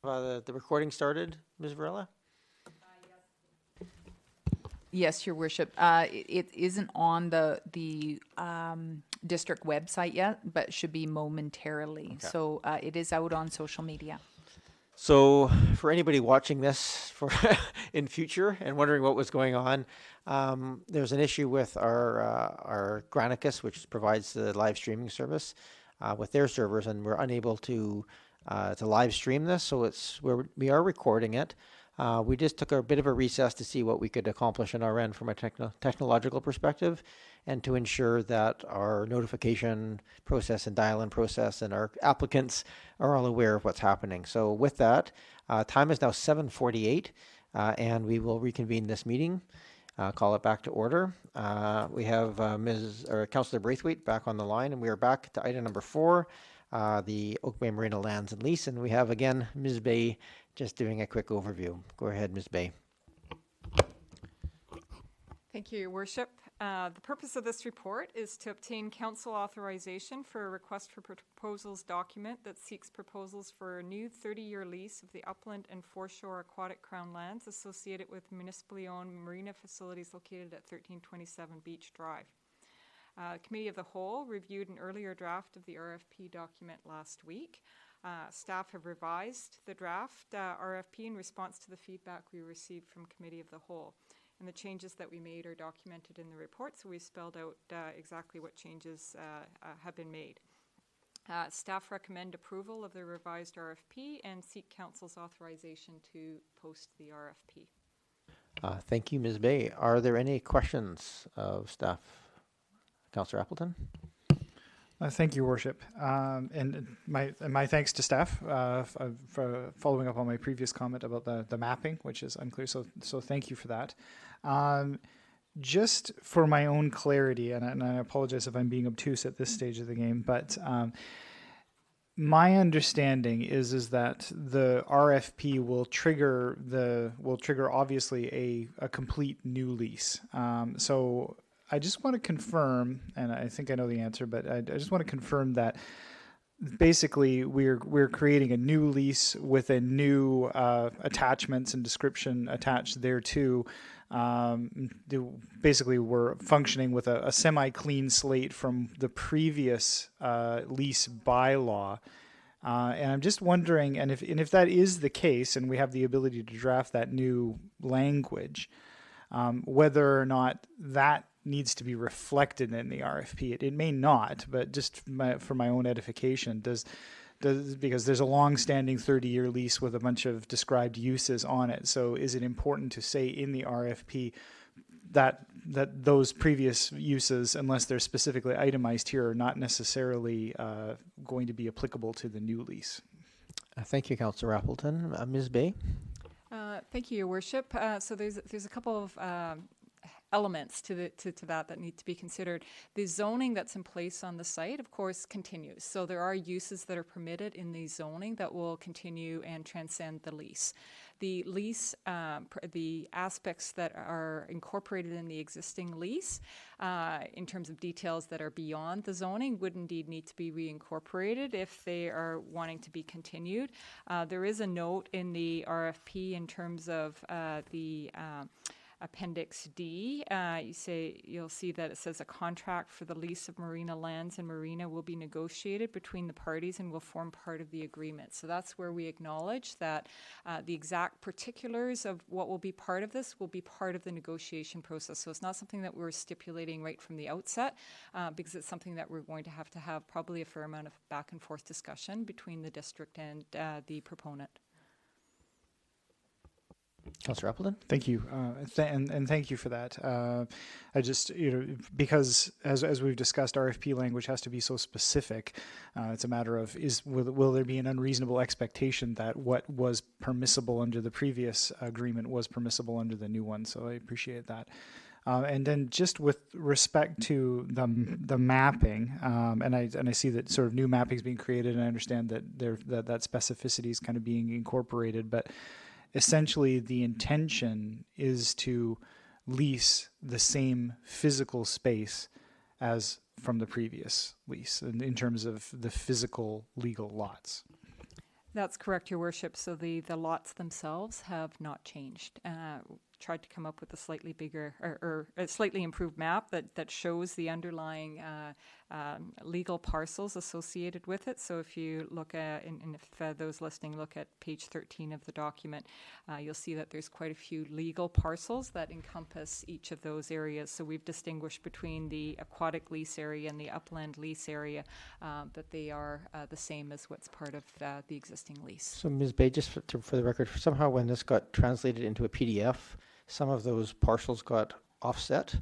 The recording started, Ms. Varela? Yes, Your Worship. It isn't on the district website yet, but should be momentarily. Okay. So it is out on social media. So, for anybody watching this for in future and wondering what was going on, there's an issue with our Granicus, which provides the live streaming service, with their servers, and we're unable to live stream this. So we are recording it. We just took a bit of a recess to see what we could accomplish on our end from a technological perspective, and to ensure that our notification process and dial-in process and our applicants are all aware of what's happening. So with that, time is now 7:48, and we will reconvene this meeting. Call it back to order. We have Councillor Braithwaite back on the line, and we are back to item number 4, the Oak Bay Marina Lands and Lease. And we have again Ms. Bay just doing a quick overview. Go ahead, Ms. Bay. Thank you, Your Worship. The purpose of this report is to obtain council authorization for a request for proposals document that seeks proposals for a new 30-year lease of the upland and foreshore aquatic crown lands associated with municipally owned marina facilities located at 1327 Beach Drive. Committee of the Whole reviewed an earlier draft of the RFP document last week. Staff have revised the draft RFP in response to the feedback we received from Committee of the Whole. And the changes that we made are documented in the report, so we spelled out exactly what changes have been made. Staff recommend approval of the revised RFP and seek Council's authorization to post the RFP. Thank you, Ms. Bay. Are there any questions of staff? Councillor Appleton? Thank you, Worship. And my thanks to staff for following up on my previous comment about the mapping, which is unclear. So thank you for that. Just for my own clarity, and I apologize if I'm being obtuse at this stage of the game, but my understanding is that the RFP will trigger obviously a complete new lease. So I just want to confirm, and I think I know the answer, but I just want to confirm that basically we're creating a new lease with a new attachments and description attached thereto. Basically, we're functioning with a semi-clean slate from the previous lease bylaw. And I'm just wondering, and if that is the case, and we have the ability to draft that new language, whether or not that needs to be reflected in the RFP. It may not, but just for my own edification, because there's a long-standing 30-year lease with a bunch of described uses on it. So is it important to say in the RFP that those previous uses, unless they're specifically itemized here, are not necessarily going to be applicable to the new lease? Thank you, Councillor Appleton. Ms. Bay? Thank you, Your Worship. So there's a couple of elements to that need to be considered. The zoning that's in place on the site, of course, continues. So there are uses that are permitted in the zoning that will continue and transcend the lease. The lease, the aspects that are incorporated in the existing lease, in terms of details that are beyond the zoning, would indeed need to be reincorporated if they are wanting to be continued. There is a note in the RFP in terms of the Appendix D. You'll see that it says a contract for the lease of marina lands and marina will be negotiated between the parties and will form part of the agreement. So that's where we acknowledge that the exact particulars of what will be part of this will be part of the negotiation process. So it's not something that we're stipulating right from the outset, because it's something that we're going to have probably a fair amount of back and forth discussion between the district and the proponent. Councillor Appleton? Thank you, and thank you for that. I just, because as we've discussed, RFP language has to be so specific. It's a matter of will there be an unreasonable expectation that what was permissible under the previous agreement was permissible under the new one? So I appreciate that. And then just with respect to the mapping, and I see that sort of new mapping is being created, and I understand that that specificity is kind of being incorporated, but essentially the intention is to lease the same physical space as from the previous lease in terms of the physical legal lots. That's correct, Your Worship. So the lots themselves have not changed. Tried to come up with a slightly bigger or a slightly improved map that shows the underlying legal parcels associated with it. So if you look at, and if those listening look at page 13 of the document, you'll see that there's quite a few legal parcels that encompass each of those areas. So we've distinguished between the aquatic lease area and the upland lease area, that they are the same as what's part of the existing lease. So Ms. Bay, just for the record, somehow when this got translated into a PDF, some of those parcels got offset.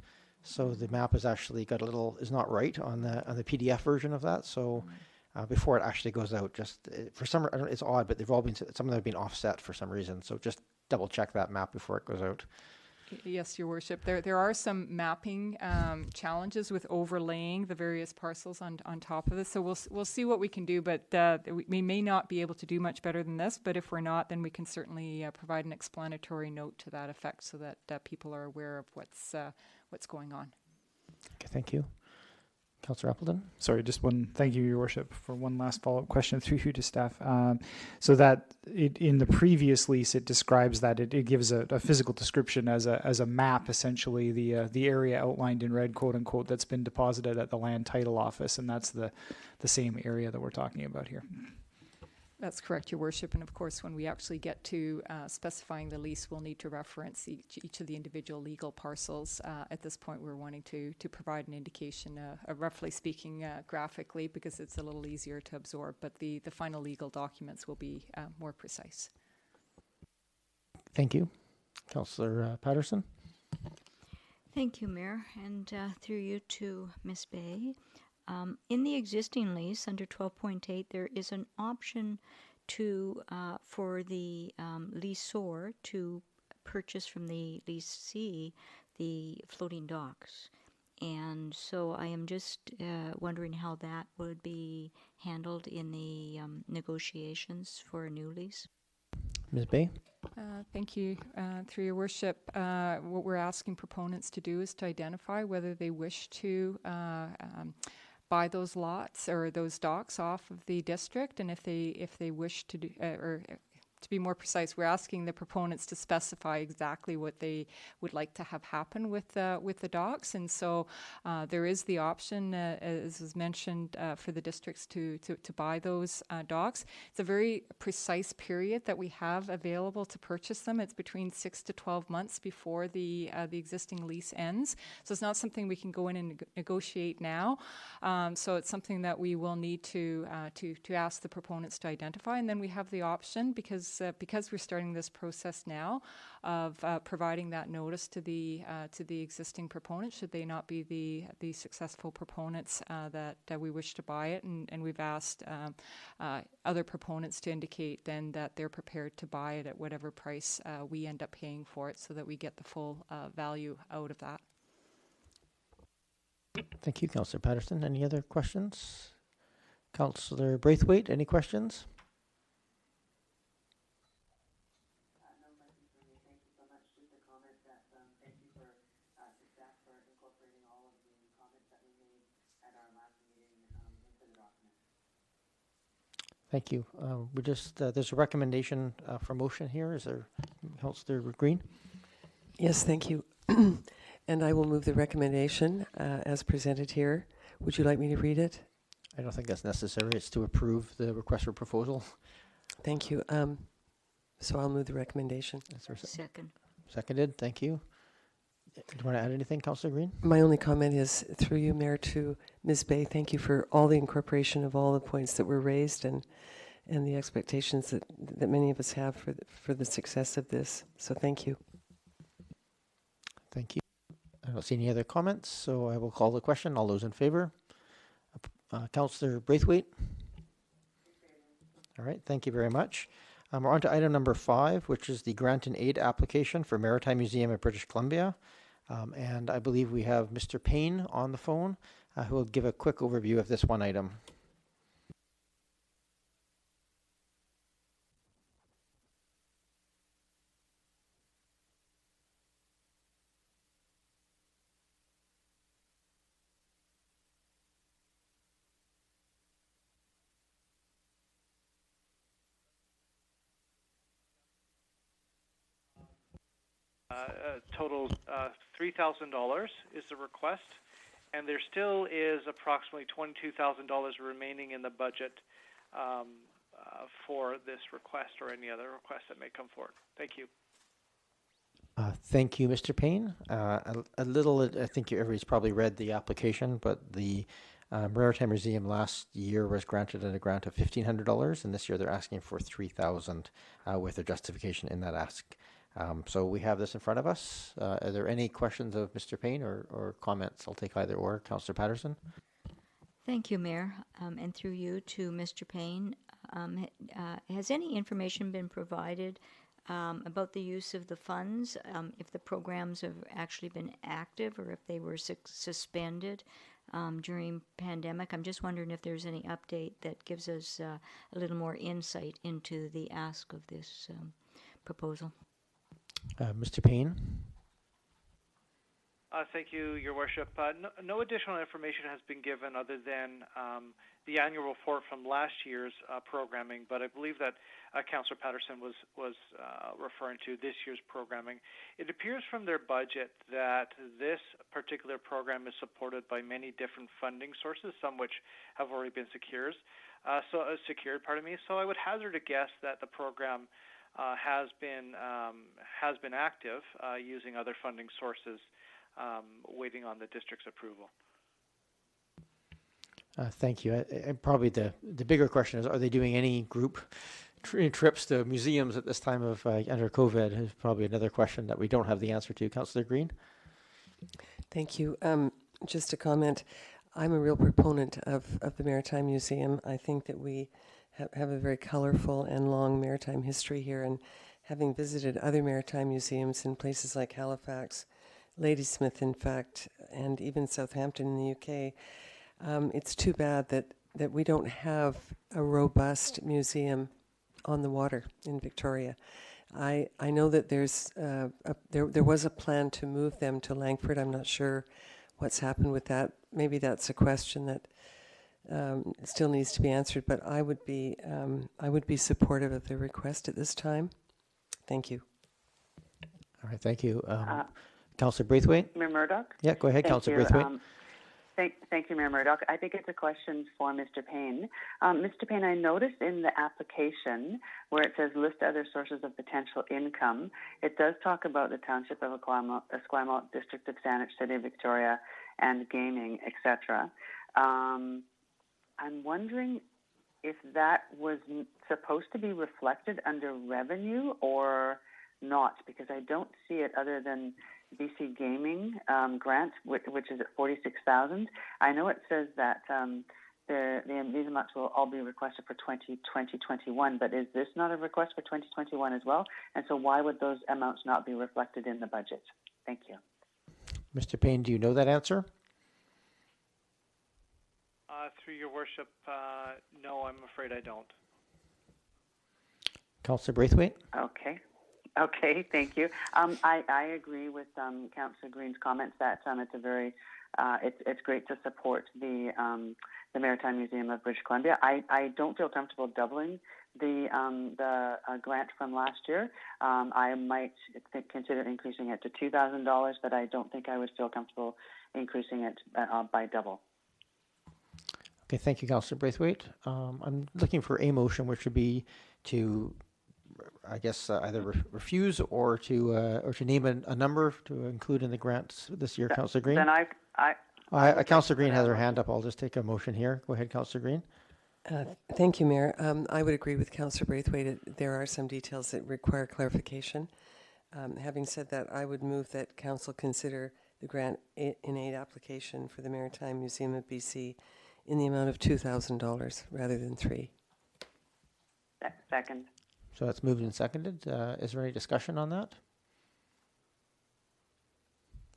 So the map is actually got a little, is not right on the PDF version of that. So before it actually goes out, just for some, I don't, it's odd, but they've all been, some of them have been offset for some reason. So just double check that map before it goes out. Yes, Your Worship. There are some mapping challenges with overlaying the various parcels on top of this. So we'll see what we can do, but we may not be able to do much better than this. But if we're not, then we can certainly provide an explanatory note to that effect, so that people are aware of what's going on. Okay, thank you. Councillor Appleton? Sorry, just one. Thank you, Your Worship, for one last follow-up question through you to staff. So that in the previous lease, it describes that it gives a physical description as a map, essentially the area outlined in red, quote unquote, that's been deposited at the land title office, and that's the same area that we're talking about here. That's correct, Your Worship. And of course, when we actually get to specifying the lease, we'll need to reference each of the individual legal parcels. At this point, we're wanting to provide an indication, roughly speaking, graphically, because it's a little easier to absorb. But the final legal documents will be more precise. Thank you. Councillor Patterson? Thank you, Mayor, and through you to Ms. Bay. In the existing lease under 12.8, there is an option to for the leaseor to purchase from the leasee the floating docks. And so I am just wondering how that would be handled in the negotiations for a new lease. Ms. Bay? Thank you. Through Your Worship, what we're asking proponents to do is to identify whether they wish to buy those lots or those docks off of the district, and if they wish to do, or to be more precise, we're asking the proponents to specify exactly what they would like to have happen with the docks. And so there is the option, as was mentioned, for the districts to buy those docks. It's a very precise period that we have available to purchase them. It's between 6 to 12 months before the existing lease ends. So it's not something we can go in and negotiate now. So it's something that we will need to ask the proponents to identify, and then we have the option, because we're starting this process now, of providing that notice to the existing proponents, should they not be the successful proponents that we wish to buy it, and we've asked other proponents to indicate then that they're prepared to buy it at whatever price we end up paying for it, so that we get the full value out of that. Thank you, Councillor Patterson. Any other questions? Councillor Braithwaite, any questions? Thank you. We just, there's a recommendation for motion here. Is there, Councillor Green? Yes, thank you. And I will move the recommendation as presented here. Would you like me to read it? I don't think that's necessary. It's to approve the request for proposal. Thank you. So I'll move the recommendation. Second. Seconded. Thank you. Do you want to add anything, Councillor Green? My only comment is, through you, Mayor, to Ms. Bay, thank you for all the incorporation of all the points that were raised and the expectations that many of us have for the success of this. So thank you. Thank you. I don't see any other comments, so I will call the question. All those in favor? Councillor Braithwaite? All right, thank you very much. We're on to item number 5, which is the grant and aid application for Maritime Museum of British Columbia. And I believe we have Mr. Payne on the phone, who will give a quick overview of this one item. totals $3,000 is the request, and there still is approximately $22,000 remaining in the budget for this request or any other request that may come forward. Thank you. Thank you, Mr. Payne. A little, I think everybody's probably read the application, but the Maritime Museum last year was granted a grant of $1,500, and this year they're asking for $3,000 with their justification in that ask. So we have this in front of us. Are there any questions of Mr. Payne or comments? I'll take either or. Councillor Patterson? Thank you, Mayor, and through you to Mr. Payne. Has any information been provided about the use of the funds, if the programs have actually been active or if they were suspended during pandemic? I'm just wondering if there's any update that gives us a little more insight into the ask of this proposal. Mr. Payne? Thank you, Your Worship. No additional information has been given other than the annual report from last year's programming, but I believe that Councillor Patterson was referring to this year's programming. It appears from their budget that this particular program is supported by many different funding sources, some which have already been secured. So I would hazard a guess that the program has been active using other funding sources, waiting on the district's approval. Thank you. And probably the bigger question is, are they doing any group trips to museums at this time of under COVID? Is probably another question that we don't have the answer to. Councillor Green? Thank you. Just a comment. I'm a real proponent of the Maritime Museum. I think that we have a very colorful and long maritime history here, and having visited other maritime museums in places like Halifax, Ladysmith, in fact, and even Southampton in the UK, it's too bad that we don't have a robust museum on the water in Victoria. I know that there was a plan to move them to Langford. I'm not sure what's happened with that. Maybe that's a question that still needs to be answered, but I would be supportive of the request at this time. Thank you. All right, thank you. Councillor Braithwaite? Mayor Murdoch? Yeah, go ahead, Councillor Braithwaite. Thank you, Mayor Murdoch. I think it's a question for Mr. Payne. Mr. Payne, I noticed in the application where it says list other sources of potential income, it does talk about the Township of Esquimalt, District of Saanich, City of Victoria, and gaming, etc. I'm wondering if that was supposed to be reflected under revenue or not, because I don't see it other than BC Gaming grant, which is at $46,000. I know it says that these amounts will all be requested for 2021, but is this not a request for 2021 as well? And so why would those amounts not be reflected in the budget? Thank you. Mr. Payne, do you know that answer? Through Your Worship, no, I'm afraid I don't. Councillor Braithwaite? Okay, thank you. I agree with Councillor Green's comments that it's a very it's great to support the Maritime Museum of British Columbia. I don't feel comfortable doubling the grant from last year. I might consider increasing it to $2,000, but I don't think I would feel comfortable increasing it by double. Okay, thank you, Councillor Braithwaite. I'm looking for a motion, which would be to, I guess, either refuse or to name a number to include in the grants this year. Councillor Green. Then Councillor Green has her hand up. I'll just take a motion here. Go ahead, Councillor Green. Thank you, Mayor. I would agree with Councillor Braithwaite. There are some details that require clarification. Having said that, I would move that Council consider the grant in aid application for the Maritime Museum of BC in the amount of $2,000 rather than $3,000. Second. So that's moved and seconded. Is there any discussion on that?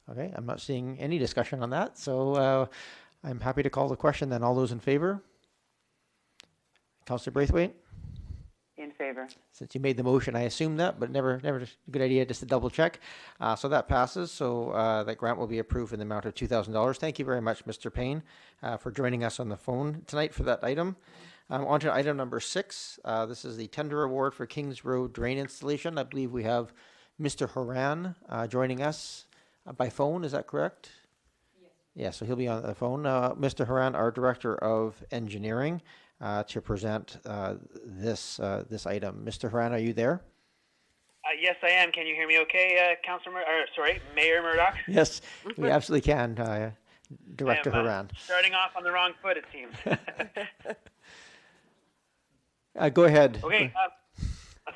Okay, I'm not seeing any discussion on that, so I'm happy to call the question then. All those in favor? Councillor Braithwaite? In favor. Since you made the motion, I assume that, but never a good idea just to double check. So that passes. So that grant will be approved in the amount of $2,000. Thank you very much, Mr. Payne, for joining us on the phone tonight for that item. On to item number 6. This is the tender award for Kings Road drain installation. I believe we have Mr. Haran joining us by phone. Is that correct? Yes. Yeah, so he'll be on the phone. Mr. Haran, our Director of Engineering, to present this item. Mr. Haran, are you there? Yes, I am. Can you hear me okay, Mayor Murdoch? Yes, we absolutely can, Director I am, Haran. starting off on the wrong foot, it seems. Go ahead. Okay,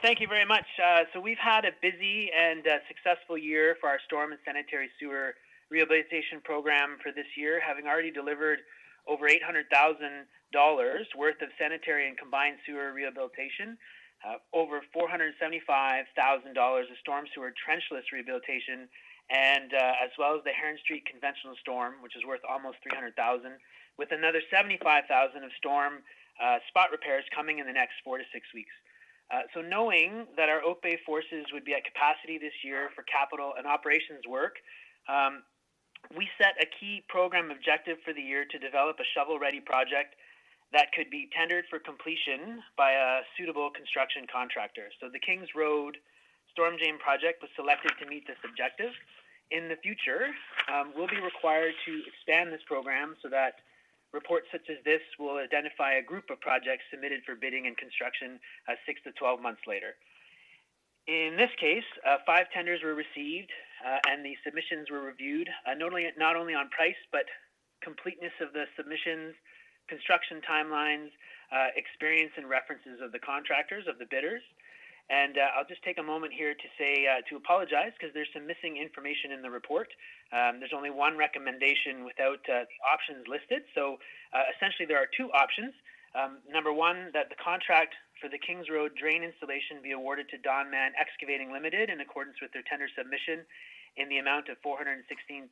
thank you very much. So we've had a busy and successful year for our storm and sanitary sewer rehabilitation program for this year, having already delivered over $800,000 worth of sanitary and combined sewer rehabilitation, over $475,000 of storm sewer trenchless rehabilitation, and as well as the Heron Street conventional storm, which is worth almost $300,000, with another $75,000 of storm spot repairs coming in the next 4 to 6 weeks. So knowing that our Oak Bay forces would be at capacity this year for capital and operations work, we set a key program objective for the year to develop a shovel-ready project that could be tendered for completion by a suitable construction contractor. So the Kings Road Storm Drain project was selected to meet this objective. In the future, we'll be required to expand this program so that reports such as this will identify a group of projects submitted for bidding and construction 6 to 12 months later. In this case, 5 tenders were received and the submissions were reviewed, not only on price, but completeness of the submissions, construction timelines, experience and references of the contractors, of the bidders. And I'll just take a moment here to say, to apologize, because there's some missing information in the report. There's only one recommendation without the options listed. So essentially there are 2 options. Number 1, that the contract for the Kings Road drain installation be awarded to Don Man Excavating Limited in accordance with their tender submission in the amount of $416,705.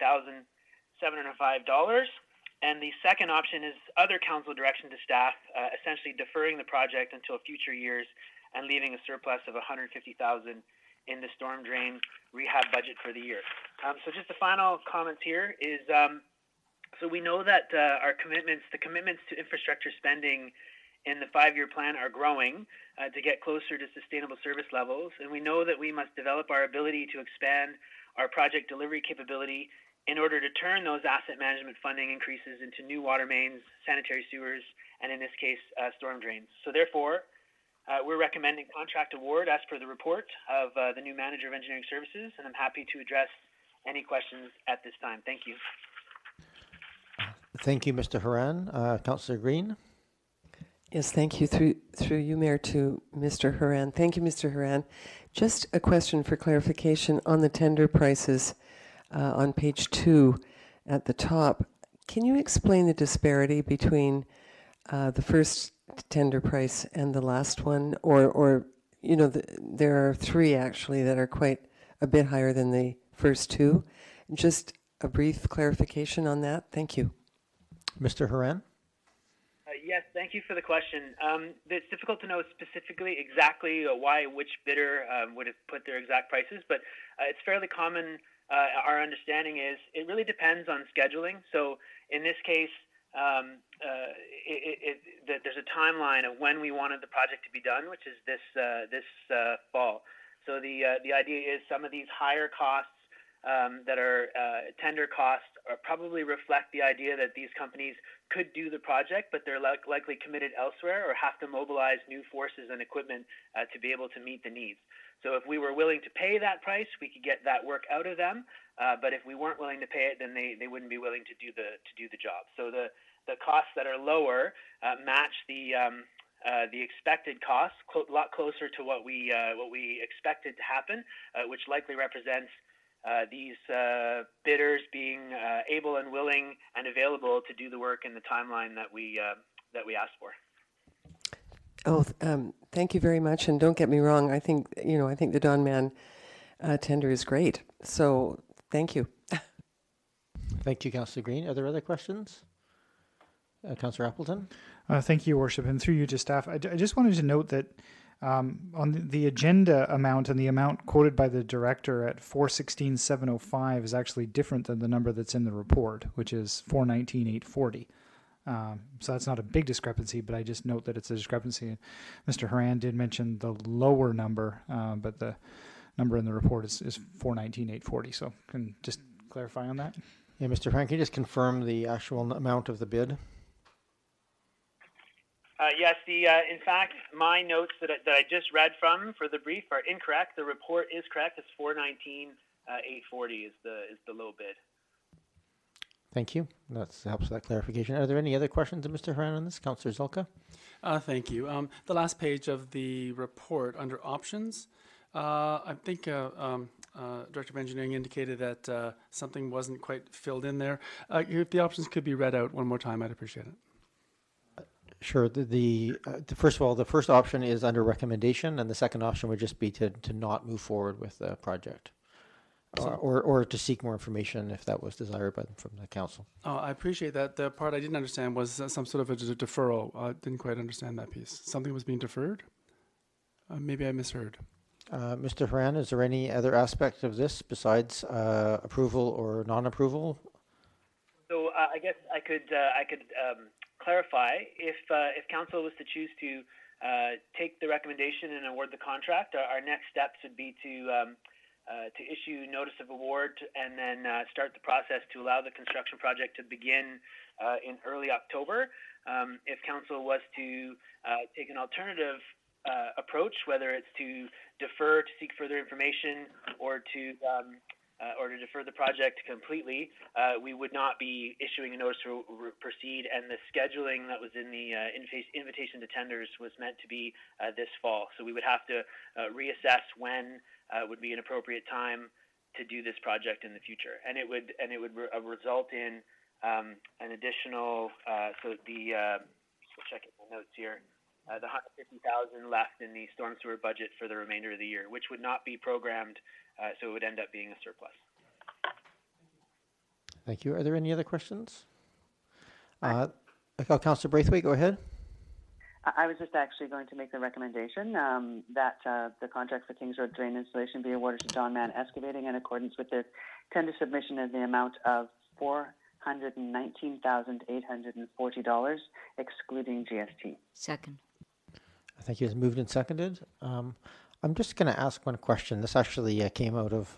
And the second option is other council direction to staff, essentially deferring the project until future years and leaving a surplus of $150,000 in the storm drain rehab budget for the year. So just the final comments here is, so we know that the commitments to infrastructure spending in the 5-year plan are growing to get closer to sustainable service levels. And we know that we must develop our ability to expand our project delivery capability in order to turn those asset management funding increases into new water mains, sanitary sewers, and in this case, storm drains. So therefore, we're recommending contract award as per the report of the new Manager of Engineering Services, and I'm happy to address any questions at this time. Thank you. Thank you, Mr. Haran. Councillor Green. Yes, thank you. Through you, Mayor, to Mr. Haran. Thank you, Mr. Haran. Just a question for clarification on the tender prices on page 2 at the top. Can you explain the disparity between the first tender price and the last one? Or you know, there are 3 actually that are quite a bit higher than the first 2. Just a brief clarification on that. Thank you. Mr. Haran. Yes, thank you for the question. It's difficult to know specifically exactly why which bidder would have put their exact prices, but it's fairly common. Our understanding is it really depends on scheduling. So in this case, there's a timeline of when we wanted the project to be done, which is this fall. So the idea is some of these higher costs that are tender costs probably reflect the idea that these companies could do the project, but they're likely committed elsewhere or have to mobilize new forces and equipment to be able to meet the needs. So if we were willing to pay that price, we could get that work out of them. But if we weren't willing to pay it, then they wouldn't be willing to do the job. So the costs that are lower match the expected costs, a lot closer to what we expected to happen, which likely represents these bidders being able and willing and available to do the work in the timeline that we asked for. Oh, thank you very much. And don't get me wrong. I think the Don Man tender is great. So thank you. Thank you, Councillor Green. Are there other questions? Councillor Appleton. Thank you, Your Worship. And through you to staff, I just wanted to note that on the agenda amount and the amount quoted by the director at 416,705 is actually different than the number that's in the report, which is 419,840. So that's not a big discrepancy, but I just note that it's a discrepancy. Mr. Haran did mention the lower number, but number in the report is 419,840. So can just clarify on that? Yeah, Mr. Frank, can you just confirm the actual amount of the bid? Yes, in fact, my notes that I just read from for the brief are incorrect. The report is correct. It's 419,840 is the low bid. Thank you. That helps with that clarification. Are there any other questions of Mr. Horan on this? Councillor Zilka? Thank you. The last page of the report under options, I think Director of Engineering indicated that something wasn't quite filled in there. If the options could be read out one more time, I'd appreciate it. Sure. First of all, the first option is under recommendation, and the second option would just be to not move forward with the project, or to seek more information if that was desired from the council. I appreciate that. The part I didn't understand was some sort of a deferral. I didn't quite understand that piece. Something was being deferred? Maybe I misheard. Mr. Horan, is there any other aspect of this besides approval or non-approval? So I guess I could clarify if council was to choose to take the recommendation and award the contract. Our next steps would be to issue notice of award and then start the process to allow the construction project to begin in early October. If council was to take an alternative approach, whether it's to defer to seek further information or to defer the project completely, we would not be issuing a notice to proceed, and the scheduling that was in the invitation to tenders was meant to be this fall. So we would have to reassess when would be an appropriate time to do this project in the future, and it would result in an additional. Checking my notes here. The $150,000 left in the storm sewer budget for the remainder of the year, which would not be programmed, so it would end up being a surplus. Thank you. Are there any other questions? Councillor Braithwaite, go ahead. I was just actually going to make the recommendation that the contract for Kings Road drain installation be awarded to Don Mann Excavating in accordance with their tender submission in the amount of $419,840, excluding GST. Second. Thank you. It's moved and seconded. I'm just going to ask one question. This actually came out of,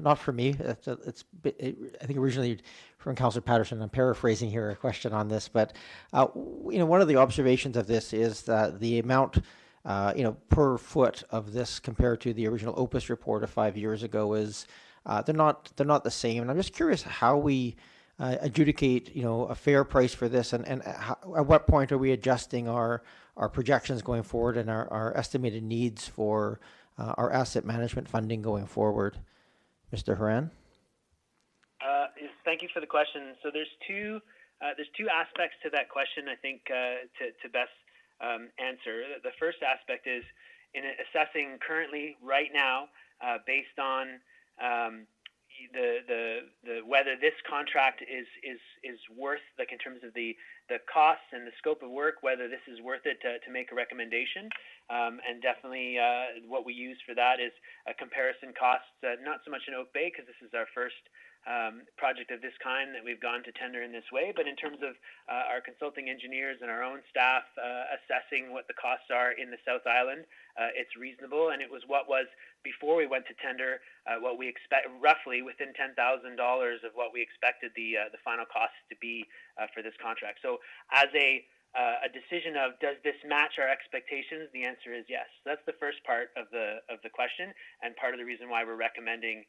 not from me. I think originally from Councillor Patterson. I'm paraphrasing here a question on this, but one of the observations of this is that the amount, per foot of this compared to the original Opus report of 5 years ago is they're not the same. And I'm just curious how we adjudicate, a fair price for this, and at what point are we adjusting our projections going forward and our estimated needs for our asset management funding going forward? Mr. Horan? Thank you for the question. So there's two aspects to that question, I think, to best answer. The first aspect is in assessing currently, right now, based on the whether this contract is worth, like in terms of the costs and the scope of work, whether this is worth it to make a recommendation, and definitely what we use for that is a comparison costs, not so much in Oak Bay because this is our first project of this kind that we've gone to tender in this way, but in terms of our consulting engineers and our own staff assessing what the costs are in the South Island, it's reasonable, and it was what was, before we went to tender, what we expect, roughly within $10,000 of what we expected the final costs to be for this contract. So as a decision of does this match our expectations, the answer is yes. So that's the first part of the question, and part of the reason why we're recommending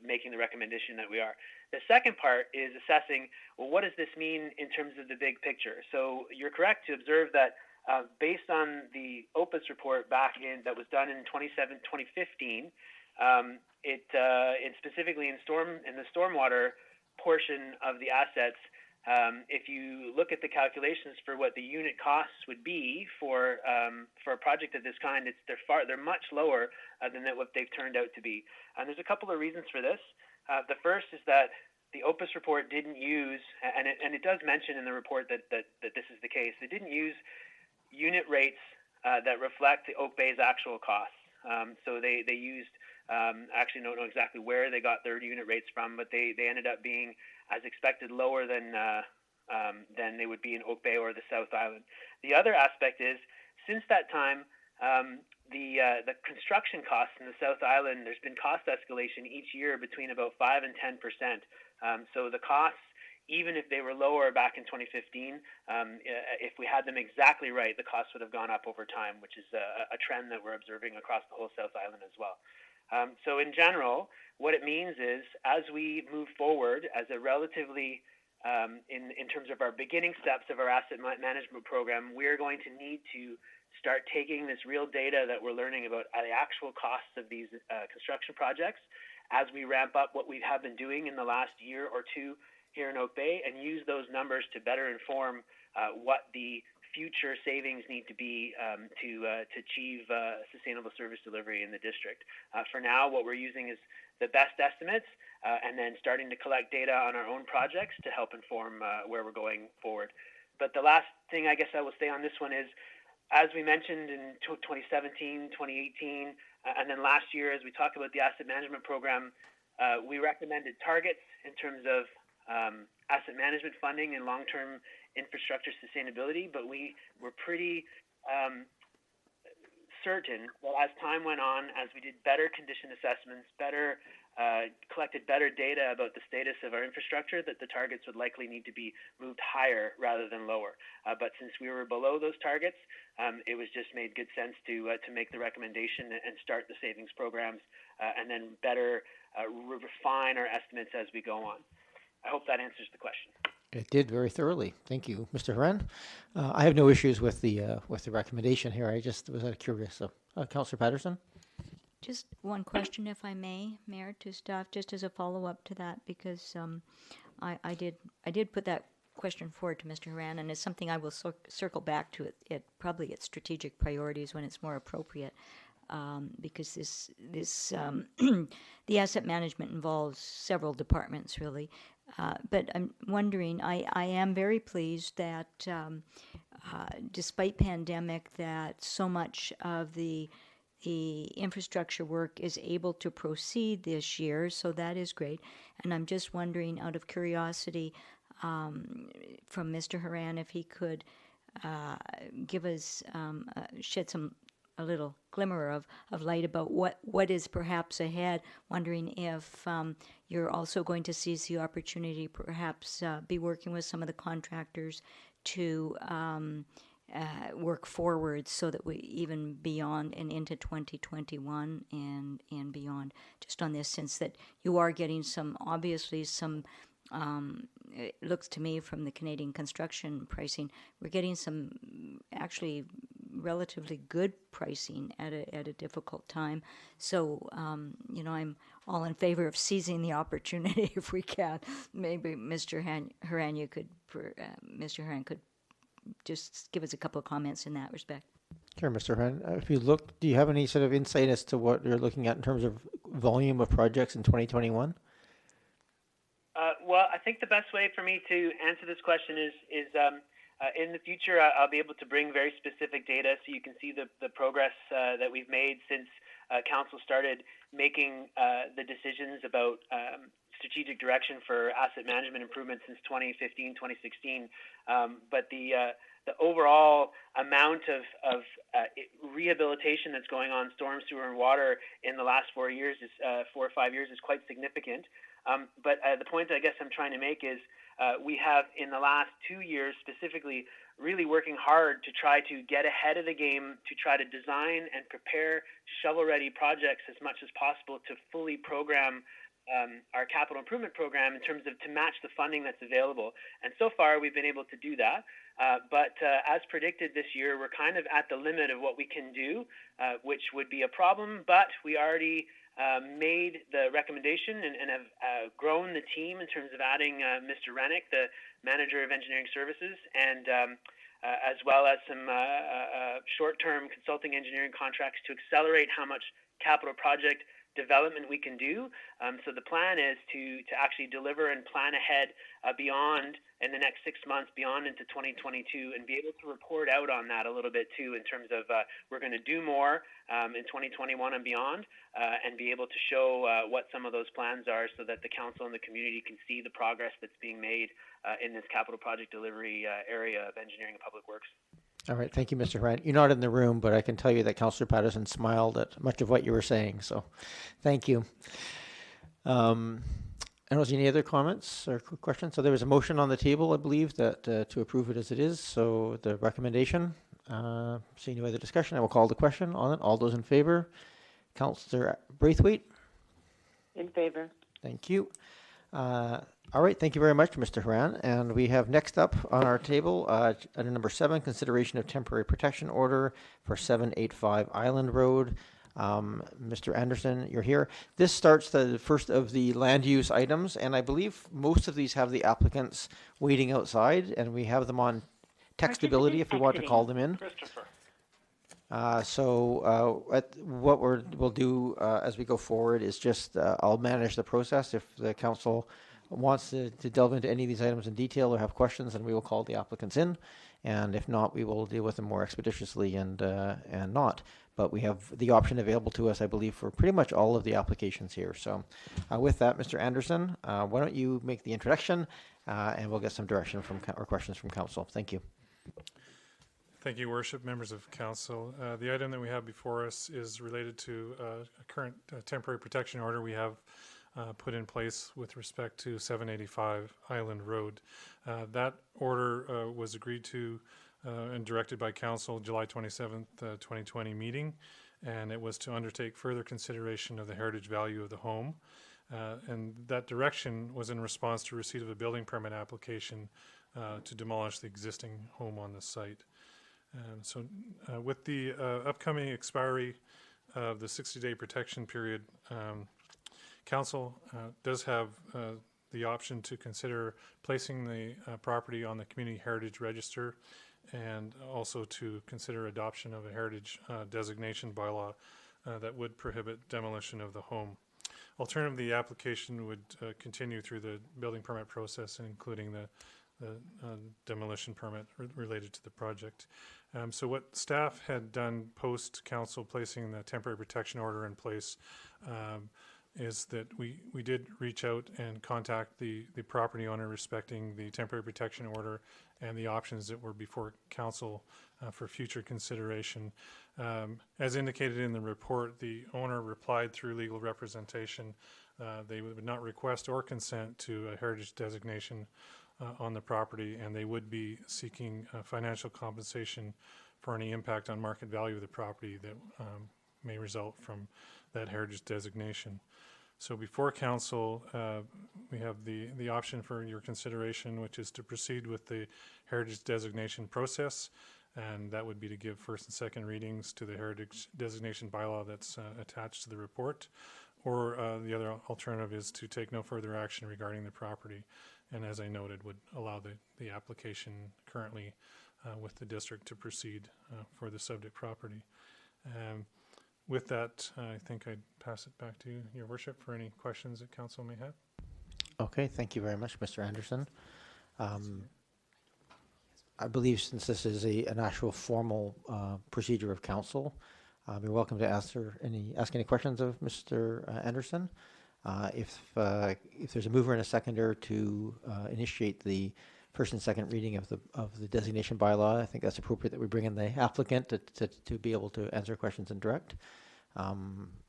making the recommendation that we are. The second part is assessing, well, what does this mean in terms of the big picture? So you're correct to observe that based on the Opus report that was done in 2015, it specifically in the stormwater portion of the assets. If you look at the calculations for what the unit costs would be for a project of this kind, they're much lower than what they've turned out to be. And there's a couple of reasons for this. The first is that the Opus report didn't use, and it does mention in the report that this is the case. They didn't use unit rates that reflect the Oak Bay's actual costs. So they used, actually don't know exactly where they got their unit rates from, but they ended up being, as expected, lower than they would be in Oak Bay or the South Island. The other aspect is, since that time, the construction costs in the South Island, there's been cost escalation each year between about 5 and 10%. So the costs, even if they were lower back in 2015, if we had them exactly right, the costs would have gone up over time, which is a trend that we're observing across the whole South Island as well. So in general, what it means is, as we move forward as a relatively, in terms of our beginning steps of our asset management program, we're going to need to start taking this real data that we're learning about the actual costs of these construction projects as we ramp up what we have been doing in the last year or two here in Oak Bay, and use those numbers to better inform what the future savings need to be to achieve sustainable service delivery in the district. For now, what we're using is the best estimates, and then starting to collect data on our own projects to help inform where we're going forward. But the last thing I guess I will say on this one is, as we mentioned in 2017, 2018, and then last year, as we talk about the asset management program, we recommended targets in terms of asset management funding and long-term infrastructure sustainability, but we were pretty certain that as time went on, as we did better condition assessments, collected better data about the status of our infrastructure, that the targets would likely need to be moved higher rather than lower. But since we were below those targets, it was just made good sense to make the recommendation and start the savings programs, and then better refine our estimates as we go on. I hope that answers the question. It did very thoroughly. Thank you, Mr. Horan. I have no issues with the recommendation here. I just was curious. So, Councillor Patterson? Just one question, if I may, Mayor, to staff, just as a follow-up to that, because I did put that question forward to Mr. Horan, and it's something I will circle back to it probably at strategic priorities when it's more appropriate. Because this the asset management involves several departments, really. But I'm wondering, I am very pleased that despite pandemic, that so much of the infrastructure work is able to proceed this year, so that is great. And I'm just wondering, out of curiosity, from Mr. Horan, if he could give us, shed a little glimmer of light about what is perhaps ahead, wondering if you're also going to seize the opportunity, perhaps be working with some of the contractors to work forward so that we even beyond and into 2021 and beyond, just on this sense that you are getting obviously some it looks to me from the Canadian construction pricing, we're getting some actually relatively good pricing at a difficult time. So, I'm all in favor of seizing the opportunity if we can. Maybe Mr. Horan, Mr. Horan could just give us a couple of comments in that respect. Sure, Mr. Horan. If you look, do you have any sort of insight as to what you're looking at in terms of volume of projects in 2021? Well, I think the best way for me to answer this question is in the future, I'll be able to bring very specific data so you can see the progress that we've made since Council started making the decisions about strategic direction for asset management improvements since 2015, 2016. But the overall amount of rehabilitation that's going on, storm, sewer, and water in the last 4 or 5 years is quite significant. But the point I guess I'm trying to make is we have, in the last 2 years specifically, really working hard to try to get ahead of the game, to try to design and prepare shovel-ready projects as much as possible to fully program our capital improvement program in terms of to match the funding that's available. And so far, we've been able to do that. But as predicted this year, we're kind of at the limit of what we can do, which would be a problem. But we already made the recommendation and have grown the team in terms of adding Mr. Rennick, the Manager of Engineering Services, and as well as some short-term consulting engineering contracts to accelerate how much capital project development we can do. So the plan is to actually deliver and plan ahead beyond in the next 6 months, beyond into 2022, and be able to report out on that a little bit too, in terms of we're going to do more in 2021 and beyond, and be able to show what some of those plans are so that the council and the community can see the progress that's being made in this capital project delivery area of engineering and public works. All right, thank you, Mr. Horan. You're not in the room, but I can tell you that Councillor Patterson smiled at much of what you were saying, so thank you. And was any other comments or questions? So there was a motion on the table, I believe, that to approve it as it is. So the recommendation, seeing no other discussion, I will call the question on it. All those in favor? Councillor Braithwaite? In favor. Thank you. All right, thank you very much, Mr. Horan. And we have next up on our table, item number 7, consideration of temporary protection order for 785 Island Road. Mr. Anderson, you're here. This starts the first of the land use items, and I believe most of these have the applicants waiting outside, and we have them on textability if we want to call them in. Christopher. What we'll do as we go forward is just I'll manage the process. If the council wants to delve into any of these items in detail or have questions, then we will call the applicants in, and if not, we will deal with them more expeditiously and not. But we have the option available to us, I believe, for pretty much all of the applications here. So with that, Mr. Anderson, why don't you make the introduction, and we'll get some direction from or questions from council. Thank you. Thank you, Worship, members of council. The item that we have before us is related to a current temporary protection order we have put in place with respect to 785 Island Road. That order was agreed to and directed by council July 27th, 2020 meeting, and it was to undertake further consideration of the heritage value of the home. And that direction was in response to receipt of a building permit application to demolish the existing home on the site. So with the upcoming expiry of the 60-day protection period, council does have the option to consider placing the property on the Community Heritage Register, and also to consider adoption of a heritage designation bylaw that would prohibit demolition of the home. Alternatively, the application would continue through the building permit process, including the demolition permit related to the project. So what staff had done post council placing the temporary protection order in place is that we did reach out and contact the property owner respecting the temporary protection order and the options that were before council for future consideration. As indicated in the report, the owner replied through legal representation. They would not request or consent to a heritage designation on the property, and they would be seeking financial compensation for any impact on market value of the property that may result from that heritage designation. So before council, we have the option for your consideration, which is to proceed with the heritage designation process, and that would be to give first and second readings to the heritage designation bylaw that's attached to the report, or the other alternative is to take no further action regarding the property, and as I noted, would allow the application currently with the district to proceed for the subject property. With that, I think I'd pass it back to you, Your Worship, for any questions that council may have. Okay, thank you very much, Mr. Anderson. I believe since this is an actual formal procedure of council, you're welcome to ask any questions of Mr. Anderson. If there's a mover and a seconder to initiate the first and second reading of the designation bylaw, I think that's appropriate that we bring in the applicant to be able to answer questions in direct.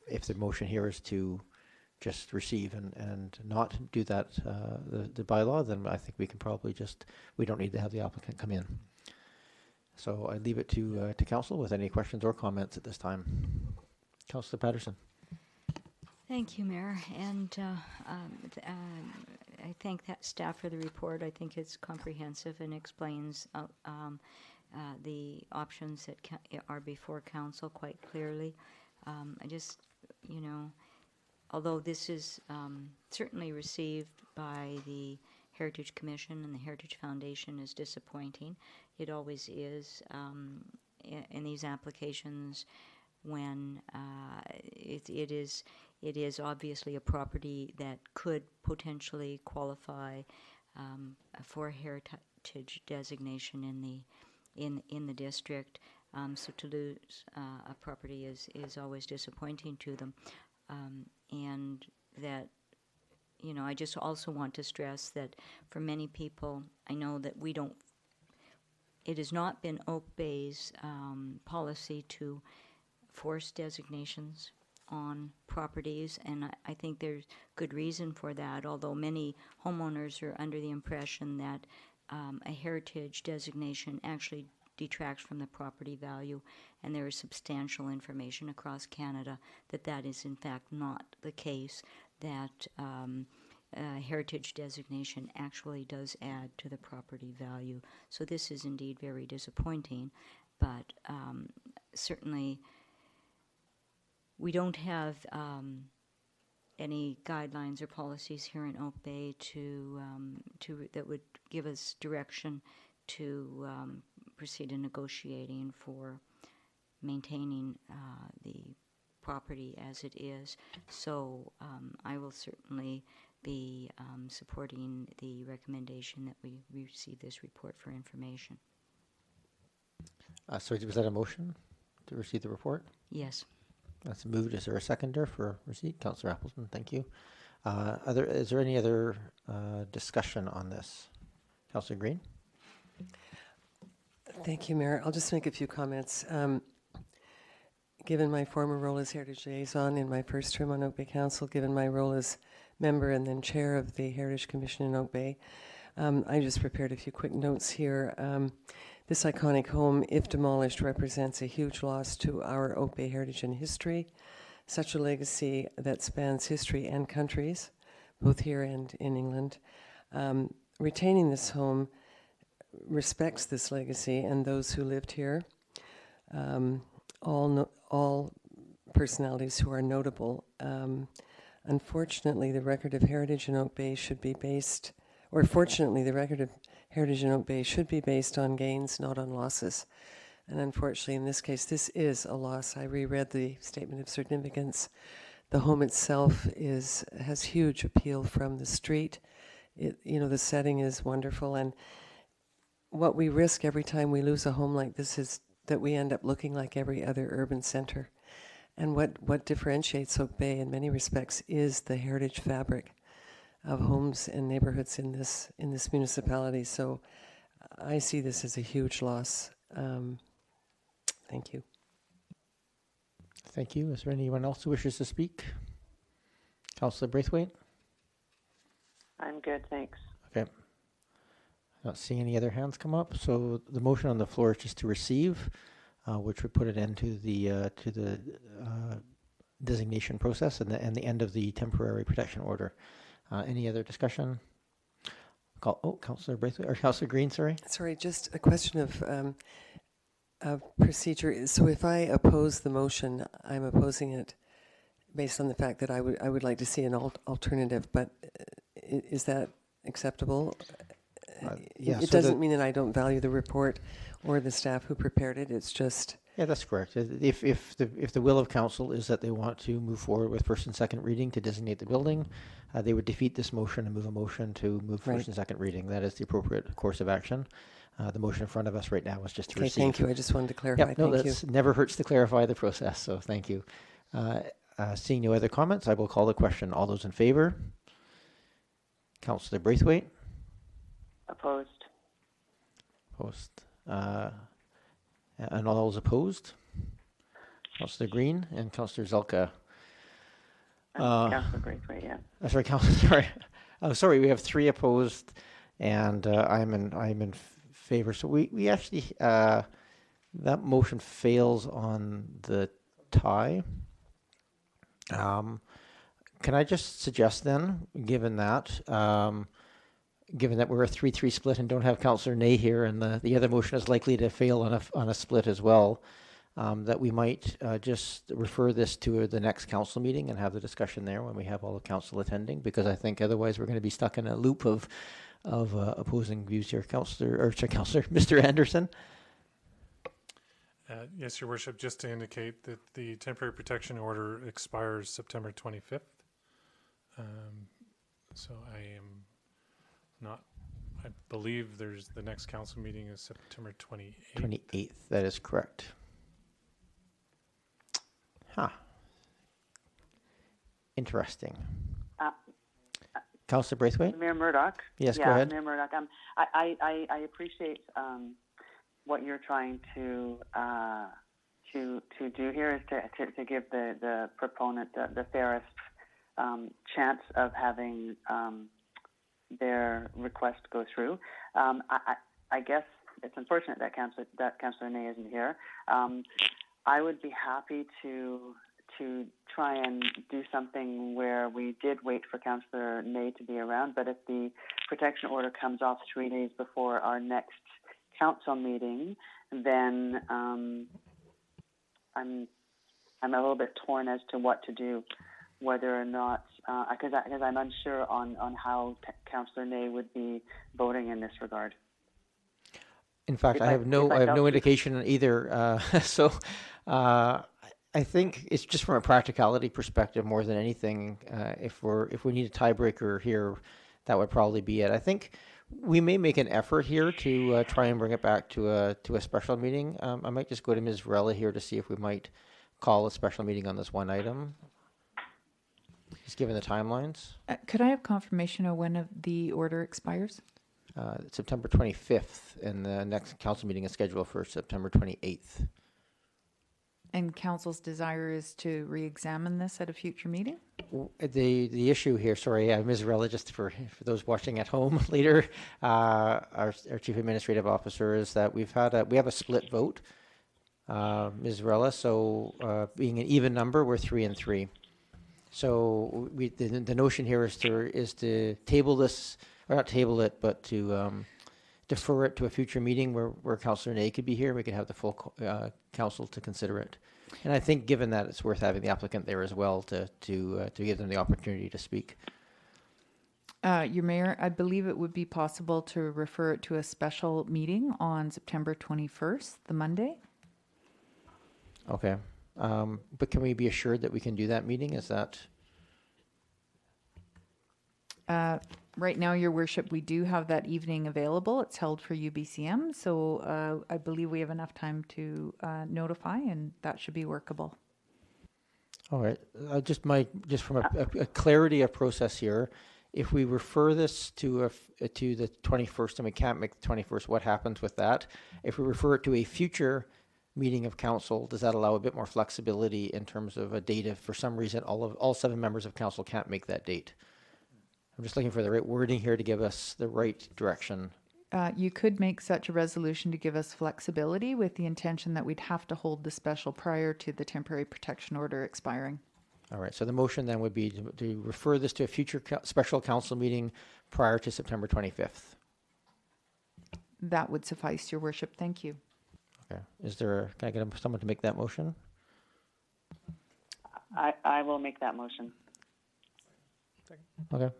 If the motion here is to just receive and not do that, the bylaw, then I think we can probably we don't need to have the applicant come in. So I leave it to council with any questions or comments at this time. Councillor Patterson. Thank you, Mayor, and I thank that staff for the report. I think it's comprehensive and explains the options that are before council quite clearly. I just, although this is certainly received by the Heritage Commission and the Heritage Foundation as disappointing, it always is in these applications when it is obviously a property that could potentially qualify for a heritage designation in the district. So to lose a property is always disappointing to them, and that I just also want to stress that for many people, I know that we don't it has not been Oak Bay's policy to force designations on properties, and I think there's good reason for that, although many homeowners are under the impression that a heritage designation actually detracts from the property value, and there is substantial information across Canada that that is in fact not the case, that heritage designation actually does add to the property value. So this is indeed very disappointing, but certainly we don't have any guidelines or policies here in Oak Bay to that would give us direction to proceed in negotiating for maintaining the property as it is. So I will certainly be supporting the recommendation that we receive this report for information. So was that a motion to receive the report? Yes. That's moved. Is there a seconder for receipt? Councillor Appleton, thank you. Is there any other discussion on this? Councillor Green? Thank you, Mayor. I'll just make a few comments. Given my former role as Heritage Liaison in my first term on Oak Bay Council, given my role as member and then chair of the Heritage Commission in Oak Bay, I just prepared a few quick notes here. This iconic home, if demolished, represents a huge loss to our Oak Bay heritage and history, such a legacy that spans history and countries, both here and in England. Retaining this home respects this legacy and those who lived here, all personalities who are notable. Unfortunately, the record of heritage in Oak Bay should be based, or fortunately, the record of heritage in Oak Bay should be based on gains, not on losses. And unfortunately, in this case, this is a loss. I reread the statement of significance. The home itself has huge appeal from the street. The setting is wonderful, and what we risk every time we lose a home like this is that we end up looking like every other urban center. And what differentiates Oak Bay in many respects is the heritage fabric of homes and neighborhoods in this municipality. So I see this as a huge loss. Thank you. Thank you. Is there anyone else who wishes to speak? Councillor Braithwaite? I'm good, thanks. Okay. Not seeing any other hands come up. So the motion on the floor is just to receive, which would put it into the designation process and the end of the temporary protection order. Any other discussion? Councillor Braithwaite or Councillor Green, sorry. Sorry, just a question of procedure. So if I oppose the motion, I'm opposing it based on the fact that I would like to see an alternative. But is that acceptable? Yeah. It doesn't mean that I don't value the report or the staff who prepared it. It's just. Yeah, that's correct. If the will of council is that they want to move forward with first and second reading to designate the building, they would defeat this motion and move a motion to move first and second reading. That is the appropriate course of action. The motion in front of us right now is just to receive. Thank you. I just wanted to clarify. Yep, no, that never hurts to clarify the process, so thank you. Seeing no other comments, I will call the question. All those in favor? Councillor Braithwaite? Opposed. Opposed. And all those opposed? Councillor Green and Councillor Zelka. Councillor Braithwaite, yeah. Sorry, Councillor. Sorry, we have 3 opposed, and I'm in favor. So we actually that motion fails on the tie. Can I just suggest then, given that we're a 3-3 split and don't have Councillor Ney here, and the other motion is likely to fail on a split as well, that we might just refer this to the next council meeting and have the discussion there when we have all the council attending, because I think otherwise we're going to be stuck in a loop of opposing views here. Mr. Anderson? Yes, Your Worship, just to indicate that the temporary protection order expires September 25th. So I believe the next council meeting is September 28th. 28th, that is correct. Interesting. Councillor Braithwaite? Mayor Murdoch. Yes, go ahead. Mayor Murdoch. I appreciate what you're trying to do here is to give the proponent the fairest chance of having their request go through. I guess it's unfortunate that Councillor Ney isn't here. I would be happy to try and do something where we did wait for Councillor Ney to be around, but if the protection order comes off 3 days before our next council meeting, then I'm a little bit torn as to what to do, whether or not, because I'm unsure on how Councillor Ney would be voting in this regard. In fact, I have no indication either. So I think it's just from a practicality perspective more than anything. If we need a tiebreaker here, that would probably be it. I think we may make an effort here to try and bring it back to a special meeting. I might just go to Ms. Varela here to see if we might call a special meeting on this one item, just given the timelines. Could I have confirmation of when the order expires? September 25th, and the next council meeting is scheduled for September 28th. And council's desire is to re-examine this at a future meeting? The issue here, sorry, Ms. Varela, just for those watching at home later, our Chief Administrative Officer, is that we have a split vote, Ms. Varela, so being an even number, we're 3 and 3. So the notion here is to table this, or not table it, but to defer it to a future meeting where Councillor Ney could be here. We could have the full council to consider it. And I think given that, it's worth having the applicant there as well to give them the opportunity to speak. Your Mayor, I believe it would be possible to refer it to a special meeting on September 21st, the Monday. Okay. But can we be assured that we can do that meeting? Is that... Right now, Your Worship, we do have that evening available. It's held for UBCM, so I believe we have enough time to notify, and that should be workable. All right. Just from a clarity of process here, if we refer this to the 21st and we can't make the 21st, what happens with that? If we refer it to a future meeting of council, does that allow a bit more flexibility in terms of a date if for some reason all 7 members of council can't make that date? I'm just looking for the right wording here to give us the right direction. You could make such a resolution to give us flexibility with the intention that we'd have to hold the special prior to the temporary protection order expiring. All right, so the motion then would be to refer this to a future special council meeting prior to September 25th. That would suffice, Your Worship. Thank you. Okay. Can I get someone to make that motion? I will make that motion. Okay.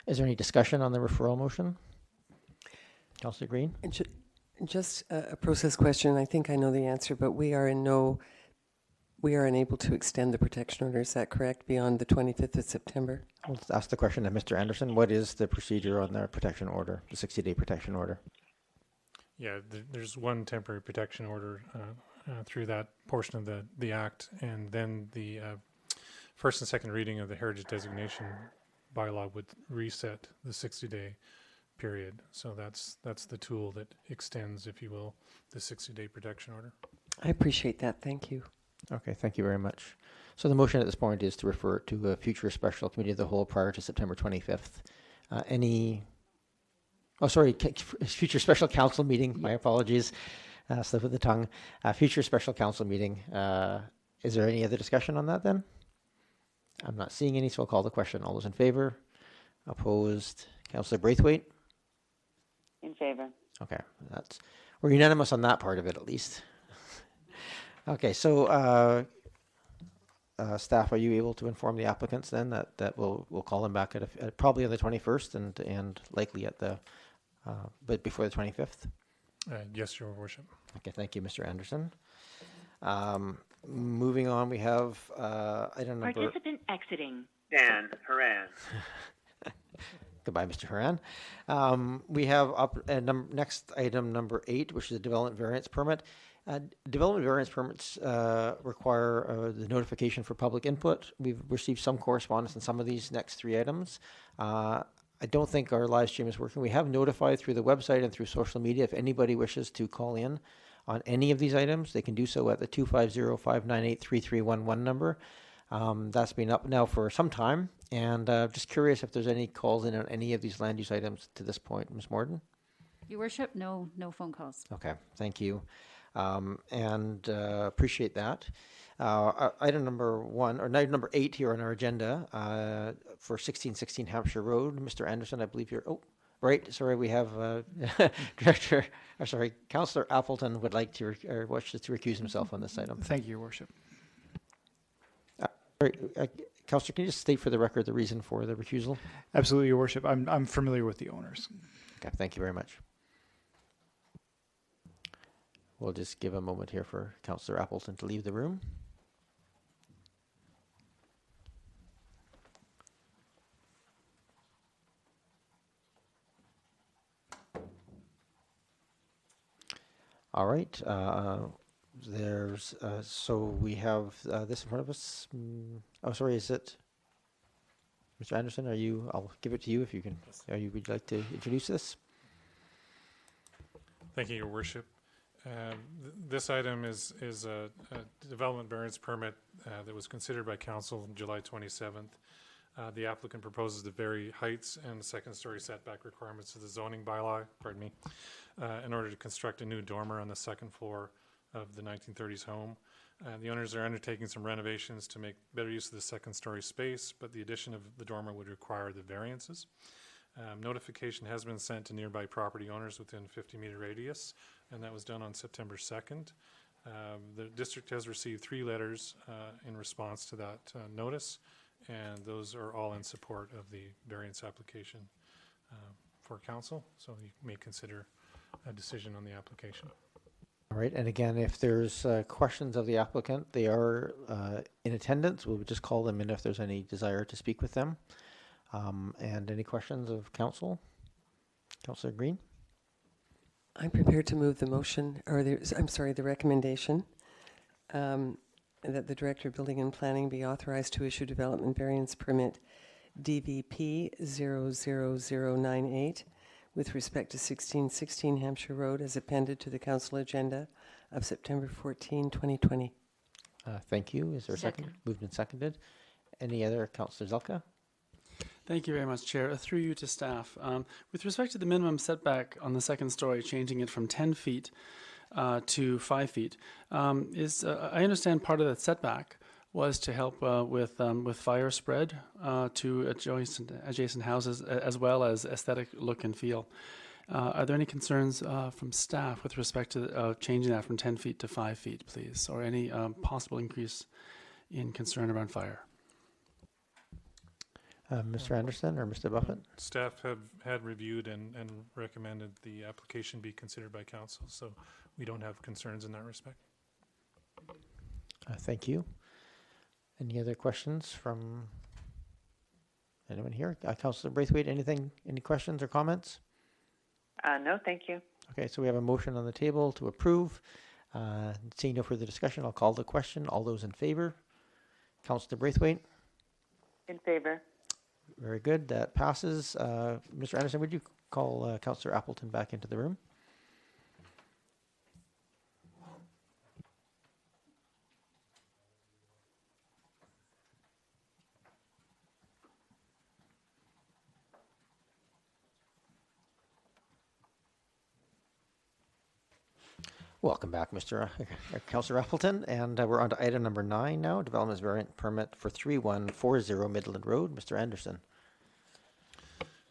Is there any discussion on the referral motion? Councillor Green? Just a process question. I think I know the answer, but we are unable to extend the protection order. Is that correct? Beyond the 25th of September? Let's ask the question of Mr. Anderson. What is the procedure on the protection order, the 60-day protection order? Yeah, there's one temporary protection order through that portion of the Act, and then the first and second reading of the heritage designation bylaw would reset the 60-day period. So that's the tool that extends, if you will, the 60-day protection order. I appreciate that. Thank you. Okay, thank you very much. So the motion at this point is to refer it to a future special committee of the whole prior to September 25th. Future special council meeting. My apologies. Slip of the tongue. Future special council meeting. Is there any other discussion on that then? I'm not seeing any, so I'll call the question. All those in favor? Opposed? Councillor Braithwaite? In favor. Okay, we're unanimous on that part of it at least. Okay, so staff, are you able to inform the applicants then that we'll call them back at probably on the 21st and likely at but before the 25th? Yes, Your Worship. Okay, thank you, Mr. Anderson. Moving on, we have item number... Participant exiting. Dan Haran. Goodbye, Mr. Haran. We have next item number 8, which is a development variance permit. Development variance permits require the notification for public input. We've received some correspondence on some of these next 3 items. I don't think our live stream is working. We have notified through the website and through social media. If anybody wishes to call in on any of these items, they can do so at the 250-598-3311 number. That's been up now for some time, and just curious if there's any calls in on any of these land use items to this point. Ms. Morden? Your Worship, no phone calls. Okay, thank you. And appreciate that. Item number 1, or item number 8 here on our agenda for 1616 Hampshire Road. Mr. Anderson, I believe you're, oh, right, sorry, we have Councillor Appleton would like to, or wishes to recuse himself on this item. Thank you, Your Worship. Councillor, can you just state for the record the reason for the recusal? Absolutely, Your Worship. I'm familiar with the owners. Okay, thank you very much. We'll just give a moment here for Councillor Appleton to leave the room. All right. So we have this in front of us. Oh, sorry, is it Mr. Anderson? I'll give it to you if you can. Would you like to introduce this? Thank you, Your Worship. This item is a development variance permit that was considered by Council on July 27th. The applicant proposes to vary heights and second-story setback requirements of the zoning bylaw, in order to construct a new dormer on the second floor of the 1930s home. The owners are undertaking some renovations to make better use of the second-story space, but the addition of the dormer would require the variances. Notification has been sent to nearby property owners within 50-meter radius, and that was done on September 2nd. The district has received 3 letters in response to that notice, and those are all in support of the variance application for council, so you may consider a decision on the application. All right, and again, if there's questions of the applicant, they are in attendance. We would just call them in if there's any desire to speak with them. And any questions of council? Councillor Green? I'm prepared to move the motion, or the recommendation, that the Director of Building and Planning be authorized to issue development variance permit DVP 00098 with respect to 1616 Hampshire Road as appended to the council agenda of September 14, 2020. Thank you. Is there a second? Moved and seconded. Any other? Councillor Zelka? Thank you very much, Chair. Through you to staff. With respect to the minimum setback on the second story, changing it from 10 feet to 5 feet, I understand part of that setback was to help with fire spread to adjacent houses, as well as aesthetic look and feel. Are there any concerns from staff with respect to changing that from 10 feet to 5 feet, please, or any possible increase in concern around fire? Mr. Anderson or Mr. Buffett? Staff had reviewed and recommended the application be considered by council, so we don't have concerns in that respect. Thank you. Any other questions from anyone here? Councillor Braithwaite, any questions or comments? No, thank you. Okay, so we have a motion on the table to approve. Seeing no further discussion, I'll call the question. All those in favor? Councillor Braithwaite? In favor. Very good. That passes. Mr. Anderson, would you call Councillor Appleton back into the room? Welcome back, Councillor Appleton, and we're on to item number 9 now, development variant permit for 3140 Midland Road. Mr. Anderson.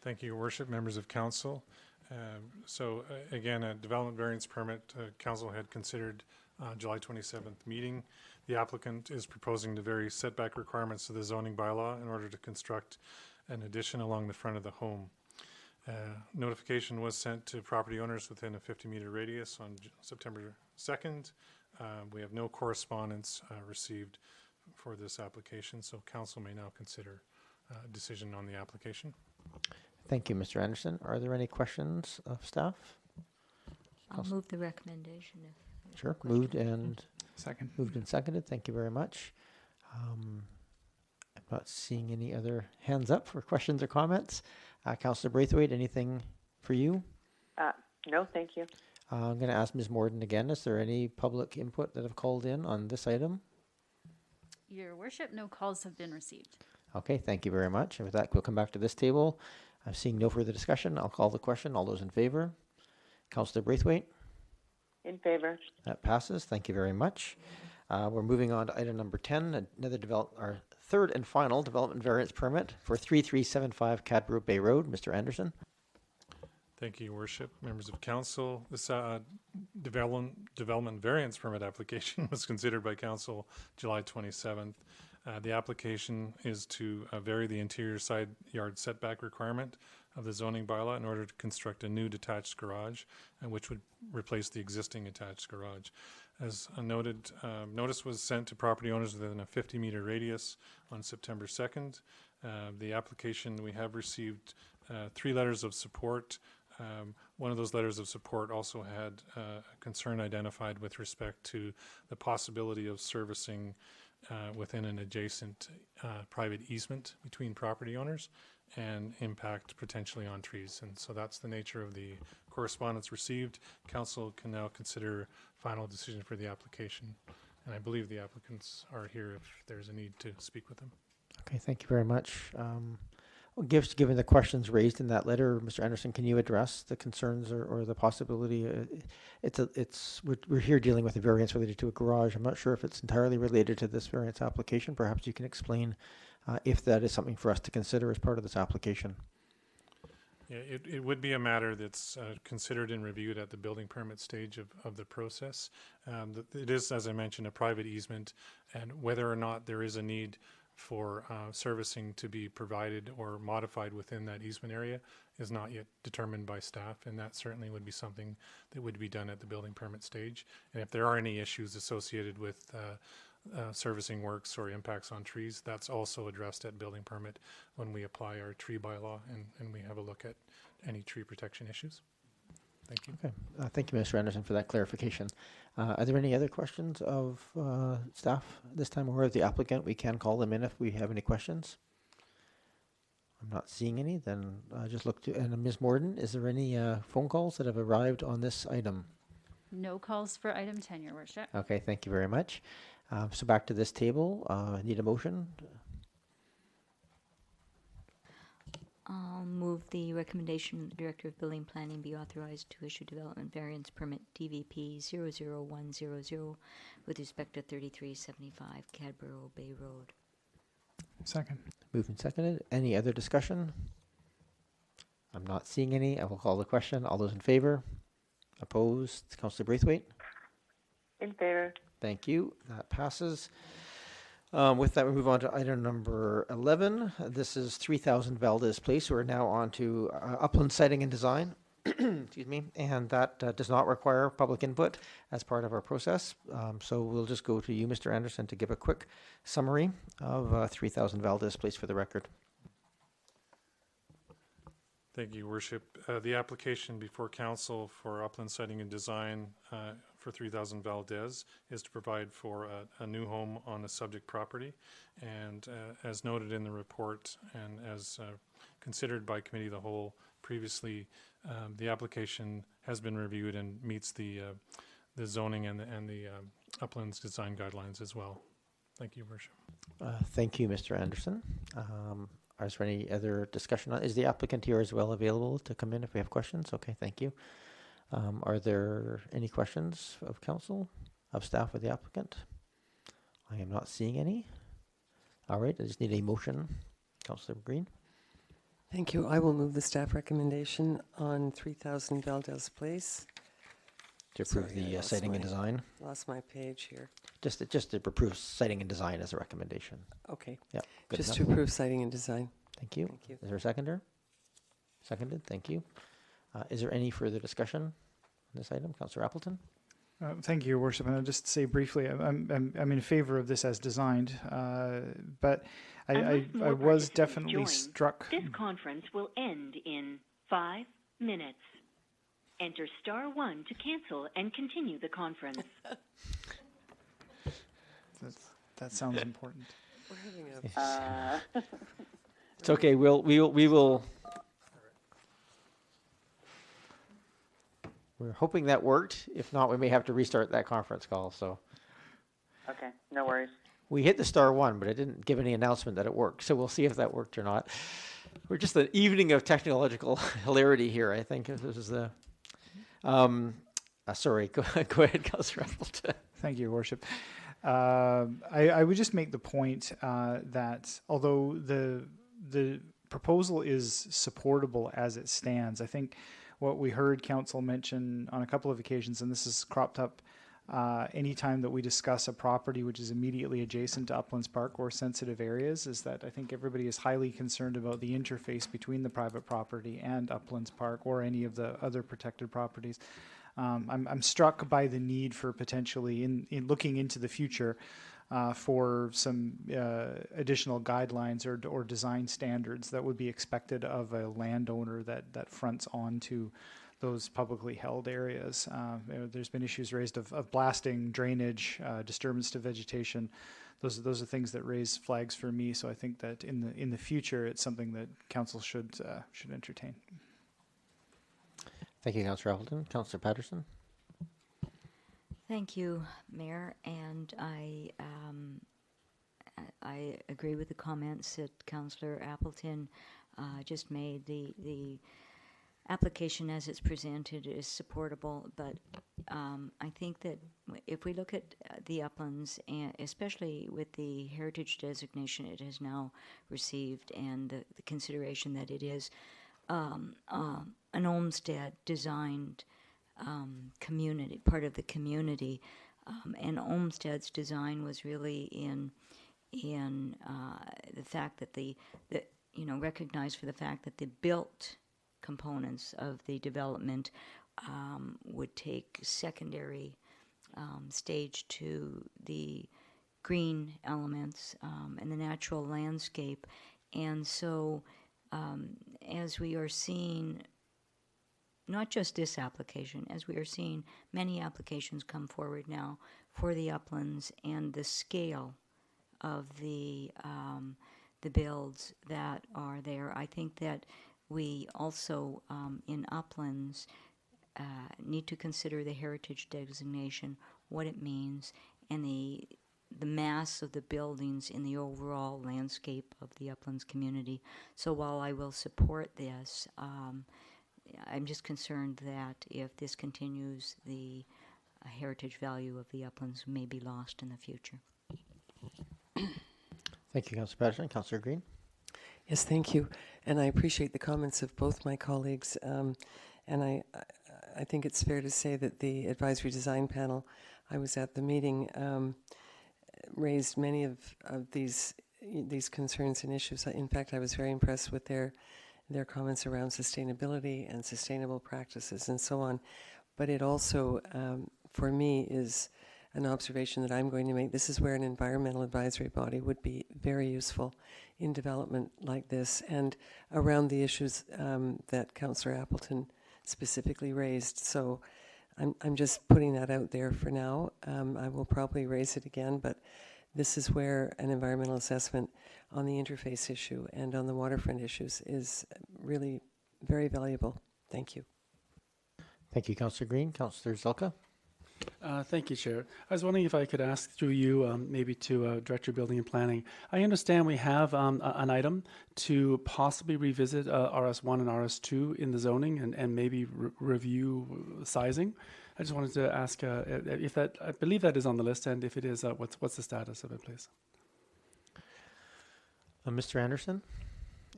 Thank you, Your Worship, members of council. Again, a development variance permit council had considered July 27th meeting. The applicant is proposing to vary setback requirements of the zoning bylaw in order to construct an addition along the front of the home. Notification was sent to property owners within a 50-meter radius on September 2nd. We have no correspondence received for this application, so council may now consider a decision on the application. Thank you, Mr. Anderson. Are there any questions of staff? I'll move the recommendation. Sure. Moved and Second. Moved and seconded. Thank you very much. I'm not seeing any other hands up for questions or comments. Councillor Braithwaite, anything for you? No, thank you. I'm going to ask Ms. Morden again. Is there any public input that have called in on this item? Your worship, no calls have been received. Okay, thank you very much. And with that, we'll come back to this table. I'm seeing no further discussion. I'll call the question. All those in favor? Councillor Braithwaite? In favor. That passes. Thank you very much. We're moving on to item number 10, our third and final development variance permit for 3375 Cadbrook Bay Road. Mr. Anderson? Thank you, Your Worship, members of council. This development variance permit application was considered by council July 27th. The application is to vary the interior side yard setback requirement of the zoning bylaw in order to construct a new detached garage, which would replace the existing attached garage. As noted, notice was sent to property owners within a 50-meter radius on September 2nd. The application, we have received 3 letters of support. One of those letters of support also had a concern identified with respect to the possibility of servicing within an adjacent private easement between property owners and impact potentially on trees. And so that's the nature of the correspondence received. Council can now consider final decision for the application. And I believe the applicants are here if there's a need to speak with them. Okay, thank you very much. Given the questions raised in that letter, Mr. Anderson, can you address the concerns or the possibility? We're here dealing with a variance related to a garage. I'm not sure if it's entirely related to this variance application. Perhaps you can explain if that is something for us to consider as part of this application. Yeah, it would be a matter that's considered and reviewed at the building permit stage of the process. It is, as I mentioned, a private easement, and whether or not there is a need for servicing to be provided or modified within that easement area is not yet determined by staff, and that certainly would be something that would be done at the building permit stage. And if there are any issues associated with servicing works or impacts on trees, that's also addressed at building permit when we apply our tree bylaw and we have a look at any tree protection issues. Thank you. Okay, thank you, Mr. Anderson, for that clarification. Are there any other questions of staff this time, or of the applicant? We can call them in if we have any questions. I'm not seeing any. Then just look to, and Ms. Morden, is there any phone calls that have arrived on this item? No calls for item 10, Your worship. Okay, thank you very much. So back to this table. Need a motion? I'll move the recommendation the Director of Building Planning be authorized to issue development variance permit DVP 00100 with respect to 3375 Cadborough Bay Road. Second. Moved and seconded. Any other discussion? I'm not seeing any. I will call the question. All those in favor? Opposed? Councillor Braithwaite? In favor. Thank you. That passes. With that, we move on to item number 11. This is 3000 Valdez Place. We're now on to upland siting and design. Excuse me. And that does not require public input as part of our process. So we'll just go to you, Mr. Anderson, to give a quick summary of 3000 Valdez Place for the record. Thank you, Worship. The application before council for upland siting and design for 3000 Valdez is to provide for a new home on the subject property. And as noted in the report and as considered by Committee of the Whole previously, the application has been reviewed and meets the zoning and the uplands design guidelines as well. Thank you, Worship. Thank you, Mr. Anderson. Is there any other discussion? Is the applicant here as well available to come in if we have questions? Okay, thank you. Are there any questions of council, of staff, of the applicant? I am not seeing any. All right, I just need a motion. Councillor Green. Thank you. I will move the staff recommendation on 3000 Valdez Place. To approve the siting and design. Lost my page here. Just to approve siting and design as a recommendation. Okay. Yeah. Just to approve siting and design. Thank you. Thank you. Is there a seconder? Seconded. Thank you. Is there any further discussion on this item, Councillor Appleton? Thank you, Your Worship. And I'll just say briefly, I'm in favor of this as designed, but I was definitely struck. This conference will end in 5 minutes. Enter *1 to cancel and continue the conference. That sounds important. We're having a It's okay. We will we're hoping that worked. If not, we may have to restart that conference call. So Okay, no worries. we hit the *1, but it didn't give any announcement that it worked. So we'll see if that worked or not. We're just an evening of technological hilarity here, I think. This is the. Sorry, go ahead, Councillor Appleton. Thank you, Your Worship. I would just make the point that although the proposal is supportable as it stands, I think what we heard Council mention on a couple of occasions, and this has cropped up anytime that we discuss a property which is immediately adjacent to Uplands Park or sensitive areas, is that I think everybody is highly concerned about the interface between the private property and Uplands Park or any of the other protected properties. I'm struck by the need for potentially, in looking into the future, for some additional guidelines or design standards that would be expected of a landowner that fronts onto those publicly held areas. There's been issues raised of blasting, drainage, disturbance to vegetation. Those are things that raise flags for me. So I think that in the future, it's something that council should entertain. Thank you, Councillor Appleton. Councillor Patterson. Thank you, Mayor, and I agree with the comments that Councillor Appleton just made. The application as it's presented is supportable, but I think that if we look at the uplands, and especially with the heritage designation it has now received, and the consideration that it is an Olmsted designed community, part of the community, and Olmsted's design was really in the fact that the recognized for the fact that the built components of the development would take secondary stage to the green elements and the natural landscape, and so as we are seeing. Not just this application, as we are seeing many applications come forward now for the uplands and the scale of the builds that are there. I think that we also in uplands need to consider the heritage designation, what it means, and the mass of the buildings in the overall landscape of the uplands community. So while I will support this, I'm just concerned that if this continues, the heritage value of the uplands may be lost in the future. Thank you, Councillor Patterson. Councillor Green. Yes, thank you. And I appreciate the comments of both my colleagues. And I think it's fair to say that the advisory design panel, I was at the meeting, raised many of these concerns and issues. In fact, I was very impressed with their comments around sustainability and sustainable practices and so on. But it also, for me, is an observation that I'm going to make. This is where an environmental advisory body would be very useful in development like this and around the issues that Councillor Appleton specifically raised. So I'm just putting that out there for now. I will probably raise it again, but this is where an environmental assessment on the interface issue and on the waterfront issues is really very valuable. Thank you. Thank you, Councillor Green. Councillor Zelka. Thank you, Chair. I was wondering if I could ask through you maybe to Director of Building and Planning. I understand we have an item to possibly revisit RS1 and RS2 in the zoning and maybe review sizing. I just wanted to ask if that, I believe that is on the list, and if it is, what's the status of it, please? Mr. Anderson,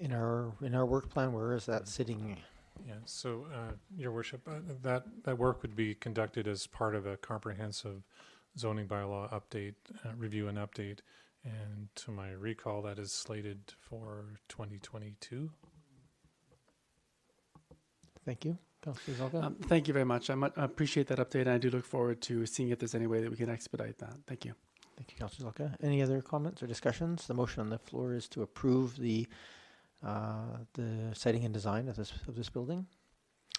in our work plan, where is that sitting? Yeah, so Your Worship, that work would be conducted as part of a comprehensive zoning bylaw update, review and update, and to my recall, that is slated for 2022. Thank you. Councillor Zelka. Thank you very much. I appreciate that update, and I do look forward to seeing if there's any way that we can expedite that. Thank you. Thank you, Councillor Zelka. Any other comments or discussions? The motion on the floor is to approve the siting and design of this building.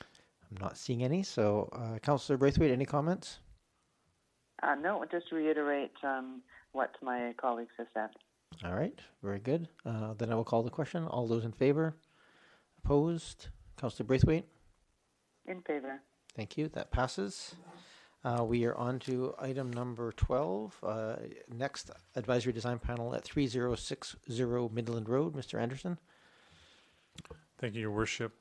I'm not seeing any. So, Councillor Braithwaite, any comments? No, just to reiterate what my colleagues have said. All right, very good. Then I will call the question. All those in favor? Opposed? Councillor Braithwaite? In favor. Thank you. That passes. We are on to item number 12. Next advisory design panel at 3060 Midland Road. Mr. Anderson. Thank you, Your Worship.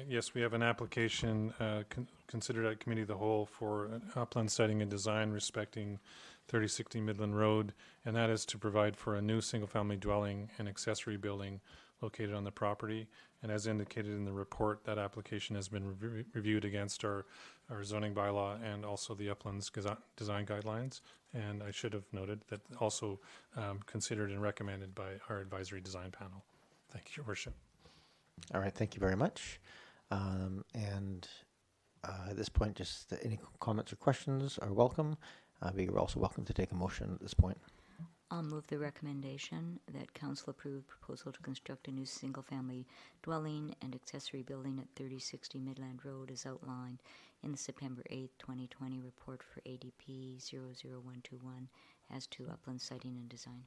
Yes, we have an application considered at Committee of the Whole for an upland siting and design respecting 3060 Midland Road, and that is to provide for a new single-family dwelling and accessory building located on the property. And as indicated in the report, that application has been reviewed against our zoning bylaw and also the Uplands Design Guidelines. And I should have noted that also considered and recommended by our advisory design panel. Thank you, Your Worship. All right, thank you very much. At this point, just any comments or questions are welcome. But you're also welcome to take a motion at this point. I'll move the recommendation that council approve proposal to construct a new single-family dwelling and accessory building at 3060 Midland Road as outlined in the September 8th, 2020 report for ADP 00121 as to upland siting and design.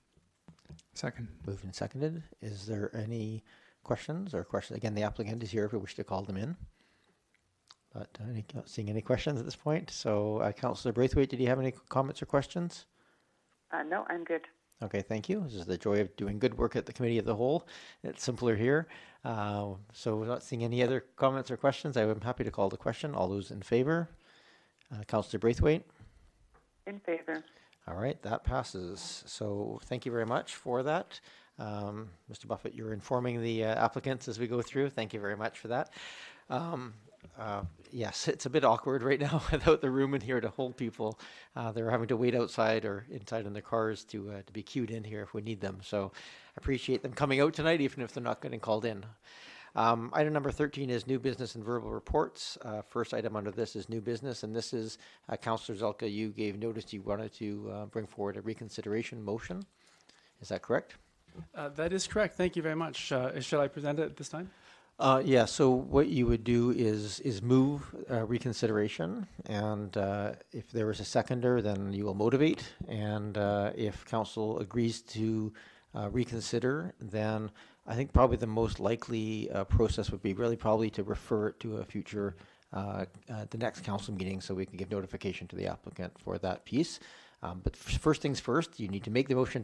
Second. Moved and seconded. Is there any questions or questions? Again, the applicant is here if we wish to call them in. But not seeing any questions at this point. So, Councillor Braithwaite, did you have any comments or questions? No, I'm good. Okay, thank you. This is the joy of doing good work at the Committee of the Whole. It's simpler here. So we're not seeing any other comments or questions. I'm happy to call the question. All those in favor? Councillor Braithwaite? In favor. All right, that passes. So thank you very much for that. Mr. Buffett, you're informing the applicants as we go through. Thank you very much for that. Yes, it's a bit awkward right now without the room in here to hold people. They're having to wait outside or inside in their cars to be queued in here if we need them. So I appreciate them coming out tonight, even if they're not getting called in. Item number 13 is new business and verbal reports. First item under this is new business, and this is Councillor Zelka. You gave notice you wanted to bring forward a reconsideration motion. Is that correct? That is correct. Thank you very much. Shall I present it at this time? Yeah, so what you would do is move reconsideration, and if there is a seconder, then you will motivate, and if council agrees to reconsider, then I think probably the most likely process would be really probably to refer it to a future, the next council meeting, so we can give notification to the applicant for that piece. But first things first, you need to make the motion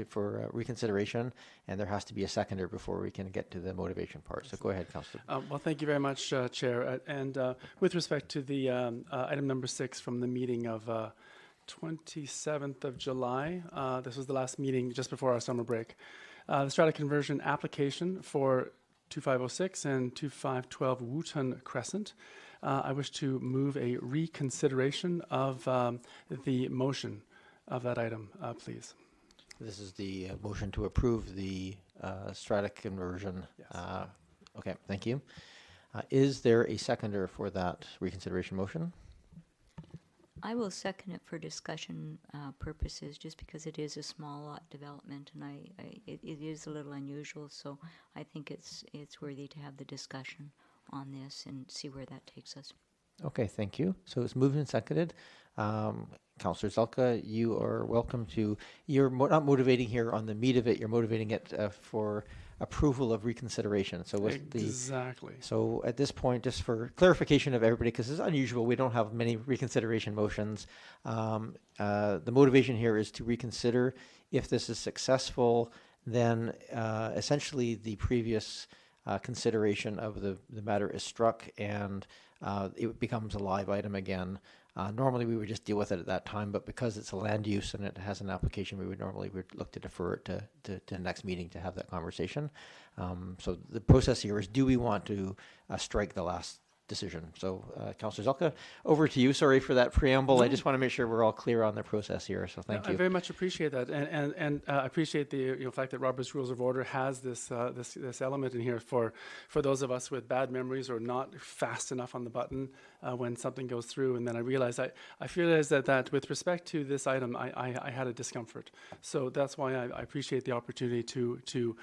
for reconsideration, and there has to be a seconder before we can get to the motivation part. So go ahead, Councillor. Well, thank you very much, Chair. And with respect to the item number 6 from the meeting of 27th of July, this was the last meeting just before our summer break. The strata conversion application for 2506 and 2512 Wooton Crescent. I wish to move a reconsideration of the motion of that item, please. This is the motion to approve the strata conversion. Yes. Okay, thank you. Is there a seconder for that reconsideration motion? I will second it for discussion purposes, just because it is a small lot development, and it is a little unusual. So I think it's worthy to have the discussion on this and see where that takes us. Okay, thank you. So it's moved and seconded. Councillor Zelka, you are welcome to. You're not motivating here on the meat of it. You're motivating it for approval of reconsideration. So with exactly. So at this point, just for clarification of everybody, because it's unusual, we don't have many reconsideration motions. The motivation here is to reconsider. If this is successful, then essentially the previous consideration of the matter is struck, and it becomes a live item again. Normally we would just deal with it at that time, but because it's a land use and it has an application, we would look to defer it to the next meeting to have that conversation. So the process here is, do we want to strike the last decision? So Councillor Zelka, over to you. Sorry for that preamble. No. I just want to make sure we're all clear on the process here. So thank you. I very much appreciate that, and I appreciate the fact that Robert's Rules of Order has this element in here for those of us with bad memories or not fast enough on the button when something goes through. And then I realized I realized that with respect to this item, I had a discomfort. So that's why I appreciate the opportunity to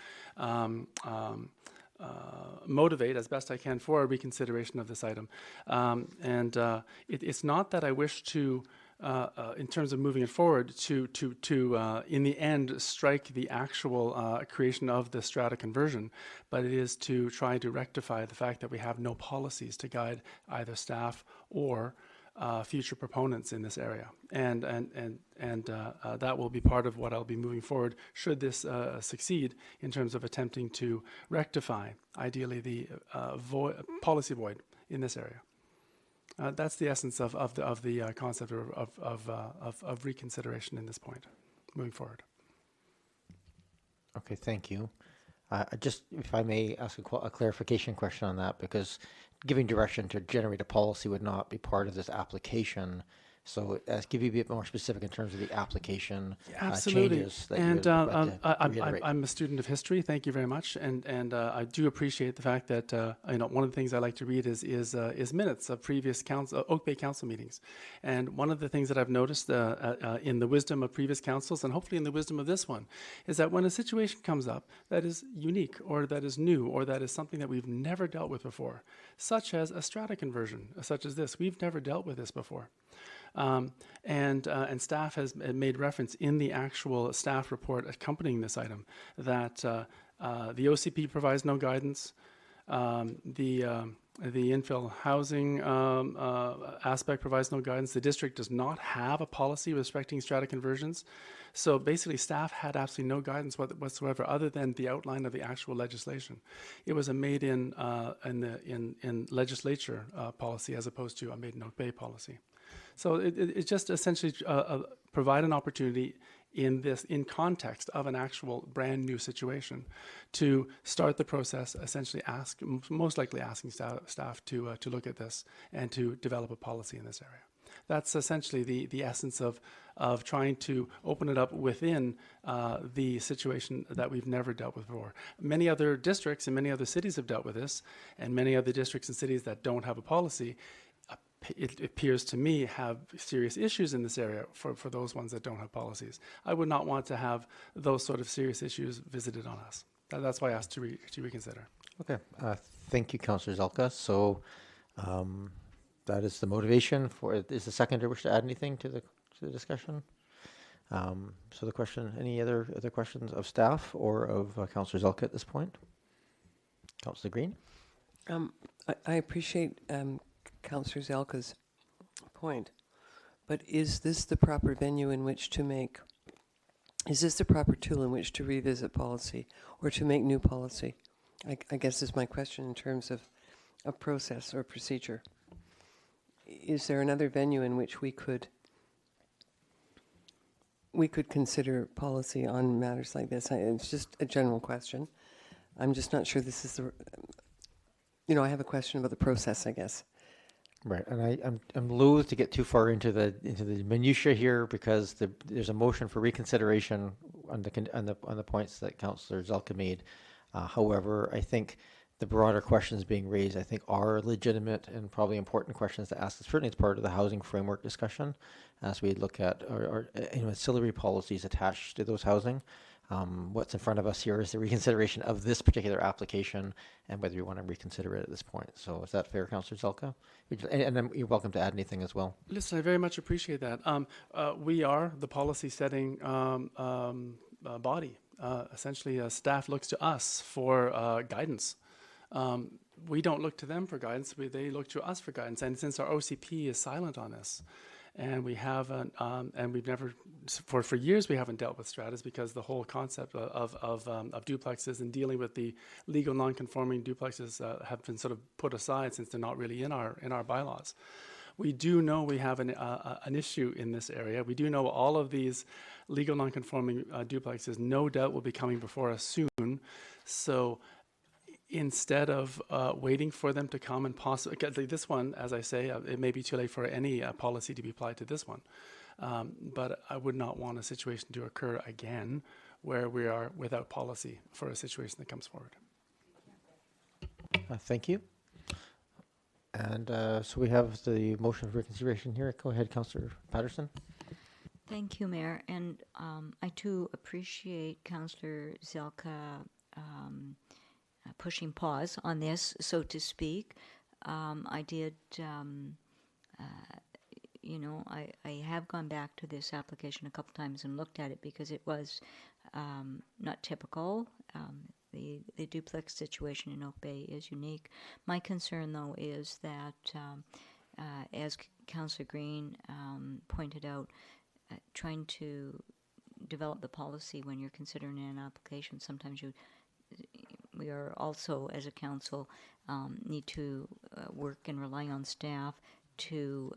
motivate as best I can for a reconsideration of this item. It's not that I wish to in terms of moving it forward, to in the end strike the actual creation of the strata conversion, but it is to try to rectify the fact that we have no policies to guide either staff or future proponents in this area, and that will be part of what I'll be moving forward should this succeed in terms of attempting to rectify, ideally, the policy void in this area. That's the essence of the concept of reconsideration in this point, moving forward. Okay, thank you. Just, if I may ask a clarification question on that, because giving direction to generate a policy would not be part of this application. So give you a bit more specific in terms of the application changes that and you would like to reiterate. I'm a student of history. Thank you very much, and I do appreciate the fact that one of the things I like to read is minutes of previous Oak Bay Council meetings, and one of the things that I've noticed in the wisdom of previous councils, and hopefully in the wisdom of this one, is that when a situation comes up that is unique or that is new or that is something that we've never dealt with before, such as a strata conversion, such as this, we've never dealt with this before. And staff has made reference in the actual staff report accompanying this item that the OCP provides no guidance. The infill housing aspect provides no guidance. The district does not have a policy respecting strata conversions. So basically, staff had absolutely no guidance whatsoever, other than the outline of the actual legislation. It was a made in legislature policy as opposed to a made in Oak Bay policy. So it just essentially provide an opportunity in context of an actual brand new situation to start the process, essentially most likely asking staff to look at this and to develop a policy in this area. That's essentially the essence of trying to open it up within the situation that we've never dealt with before. Many other districts and many other cities have dealt with this, and many other districts and cities that don't have a policy, it appears to me, have serious issues in this area for those ones that don't have policies. I would not want to have those sort of serious issues visited on us. That's why I asked to reconsider. Okay, thank you, Councillor Zelka. So that is the motivation for it. Is the seconder wish to add anything to the discussion? So the question, any other questions of staff or of Councillor Zelka at this point? Councillor Green? I appreciate Councillor Zelka's point, but is this the proper venue in which to make, is this the proper tool in which to revisit policy or to make new policy? I guess is my question in terms of a process or procedure. Is there another venue in which we could consider policy on matters like this? It's just a general question. I'm just not sure this is the, I have a question about the process, I guess. Right, and I'm loath to get too far into the minutia here because there's a motion for reconsideration on the points that Councillor Zelka made. However, I think the broader questions being raised, I think, are legitimate and probably important questions to ask. Certainly, it's part of the housing framework discussion as we look at our ancillary policies attached to those housing. What's in front of us here is the reconsideration of this particular application and whether you want to reconsider it at this point. So is that fair, Councillor Zelka? And then you're welcome to add anything as well. Listen, I very much appreciate that. We are the policy setting body. Essentially, staff looks to us for guidance. We don't look to them for guidance. They look to us for guidance. And since our OCP is silent on this, and we haven't, and we've never, for years, we haven't dealt with stratas because the whole concept of duplexes and dealing with the legal non-conforming duplexes have been sort of put aside since they're not really in our bylaws. We do know we have an issue in this area. We do know all of these legal non-conforming duplexes no doubt will be coming before us soon. So instead of waiting for them to come and possibly, this one, as I say, it may be too late for any policy to be applied to this one. But I would not want a situation to occur again where we are without policy for a situation that comes forward. Thank you. And so we have the motion for reconsideration here. Go ahead, Councillor Patterson. Thank you, Mayor. And I too appreciate Councillor Zelka pushing pause on this, so to speak. I did, you know, I have gone back to this application a couple times and looked at it because it was not typical. The duplex situation in Oak Bay is unique. My concern, though, is that, as Councillor Green pointed out, trying to develop the policy when you're considering an application, sometimes we are also, as a council, need to work and rely on staff to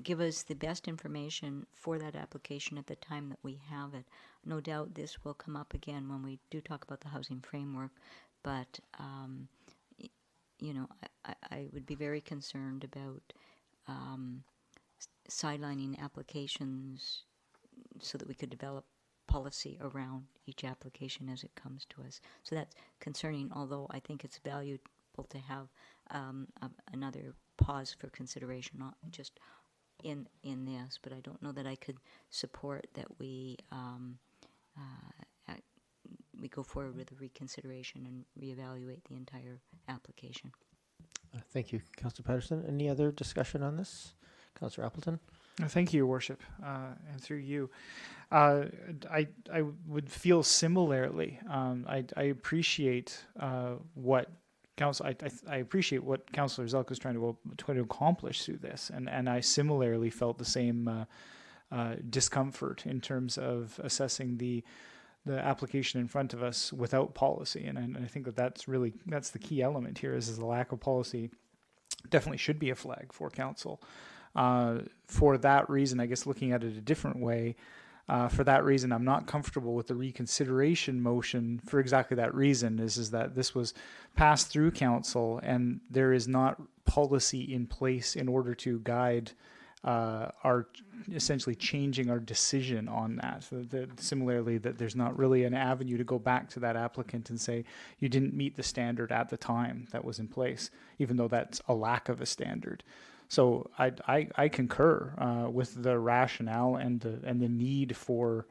give us the best information for that application at the time that we have it. No doubt this will come up again when we do talk about the housing framework, but you know, I would be very concerned about sidelining applications so that we could develop policy around each application as it comes to us. So that's concerning, although I think it's valuable to have another pause for consideration, not just in this, but I don't know that I could support that we go forward with a reconsideration and reevaluate the entire application. Thank you, Councillor Patterson. Any other discussion on this? Councillor Appleton? Thank you, Your Worship, and through you. I would feel similarly. I appreciate what Council. I appreciate what Councillor Zelka is trying to accomplish through this, and I similarly felt the same discomfort in terms of assessing the application in front of us without policy, and I think that's the key element here is the lack of policy. Definitely should be a flag for council. For that reason, I guess looking at it a different way, for that reason, I'm not comfortable with the reconsideration motion for exactly that reason, is that this was passed through council and there is not policy in place in order to guide our essentially changing our decision on that. So similarly, that there's not really an avenue to go back to that applicant and say, you didn't meet the standard at the time that was in place, even though that's a lack of a standard. So I concur with the rationale and the need for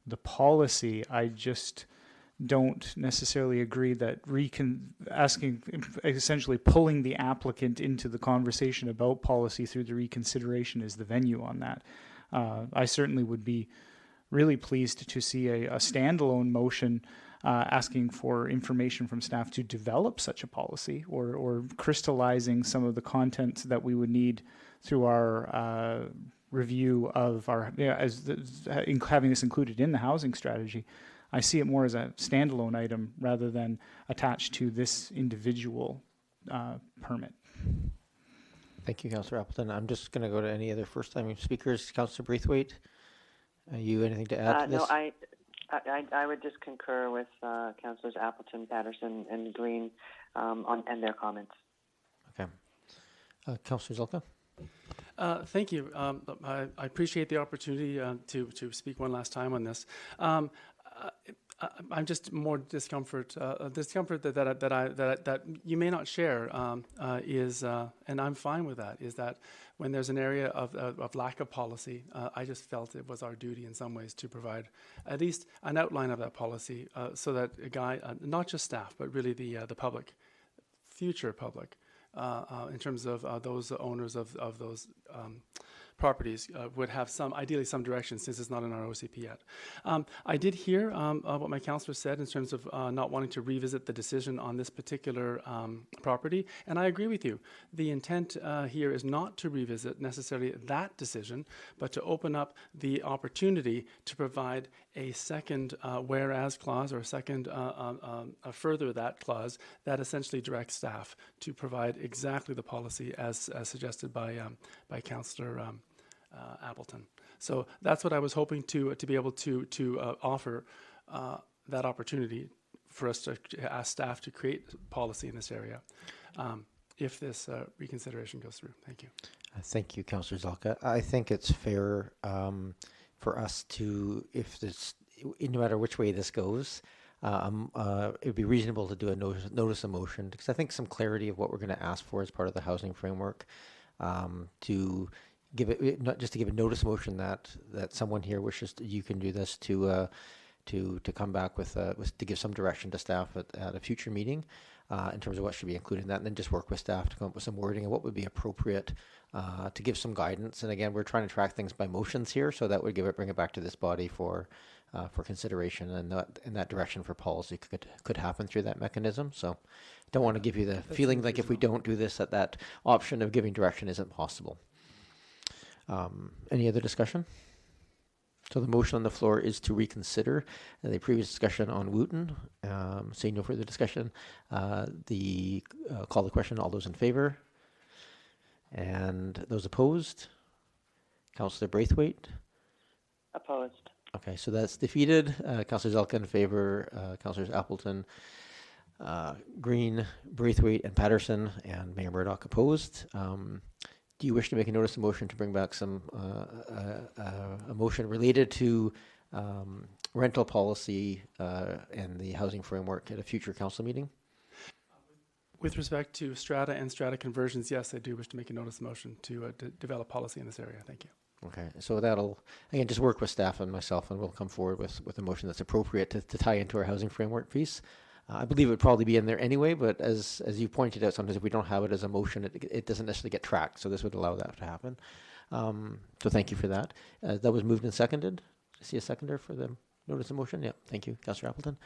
the policy. I just don't necessarily agree that essentially pulling the applicant into the conversation about policy through the reconsideration is the venue on that. I certainly would be really pleased to see a standalone motion asking for information from staff to develop such a policy, or crystallizing some of the content that we would need through our review of our, having this included in the housing strategy. I see it more as a standalone item rather than attached to this individual permit. Thank you, Councillor Appleton. I'm just going to go to any other first-time speakers. Councillor Braithwaite, you anything to add to this? No, I would just concur with Councillors Appleton, Patterson, and Green and their comments. Okay. Councillor Zelka? Thank you. I appreciate the opportunity to speak one last time on this. I'm just more discomfort that you may not share is, and I'm fine with that, is that when there's an area of lack of policy, I just felt it was our duty in some ways to provide at least an outline of that policy so that not just staff, but really the public, future public, in terms of those owners of those properties would have ideally some direction, since it's not in our OCP yet. I did hear what my councillor said in terms of not wanting to revisit the decision on this particular property, and I agree with you. The intent here is not to revisit necessarily that decision, but to open up the opportunity to provide a second whereas clause, or a second further that clause that essentially directs staff to provide exactly the policy as suggested by Councillor Appleton. So that's what I was hoping to be able to offer that opportunity for us to ask staff to create policy in this area if this reconsideration goes through. Thank you. Thank you, Councillor Zelka. I think it's fair for us to, no matter which way this goes, it would be reasonable to do a notice of motion, because I think some clarity of what we're going to ask for as part of the housing framework, to give it, not just to give a notice motion that someone here wishes you can do this, to to come back with to give some direction to staff at a future meeting in terms of what should be included in that, and then just work with staff to come up with some wording and what would be appropriate to give some guidance. And again, we're trying to track things by motions here, so that would bring it back to this body for consideration, and that direction for policy could happen through that mechanism. So don't want to give you the feeling like if we don't do this, that option of giving direction isn't possible. Any other discussion? So the motion on the floor is to reconsider the previous discussion on Wooten. Seeing no further discussion, call the question. All those in favor? And those opposed? Councillor Braithwaite? Opposed. Okay, so that's defeated. Councillor Zelka in favor, Councillors Appleton, Green, Braithwaite, and Patterson, and Mayor Murdoch opposed. Do you wish to make a notice of motion to bring back some a motion related to rental policy and the housing framework at a future council meeting? With respect to strata and strata conversions, yes, I do wish to make a notice of motion to develop policy in this area. Thank you. Okay, so that'll, again, just work with staff and myself, and we'll come forward with a motion that's appropriate to tie into our housing framework piece. I believe it would probably be in there anyway, but as you pointed out, sometimes if we don't have it as a motion, it doesn't necessarily get tracked, so this would allow that to happen. So thank you for that. That was moved and seconded. I see a seconder for the notice of motion. Yeah, thank you, Councillor Appleton.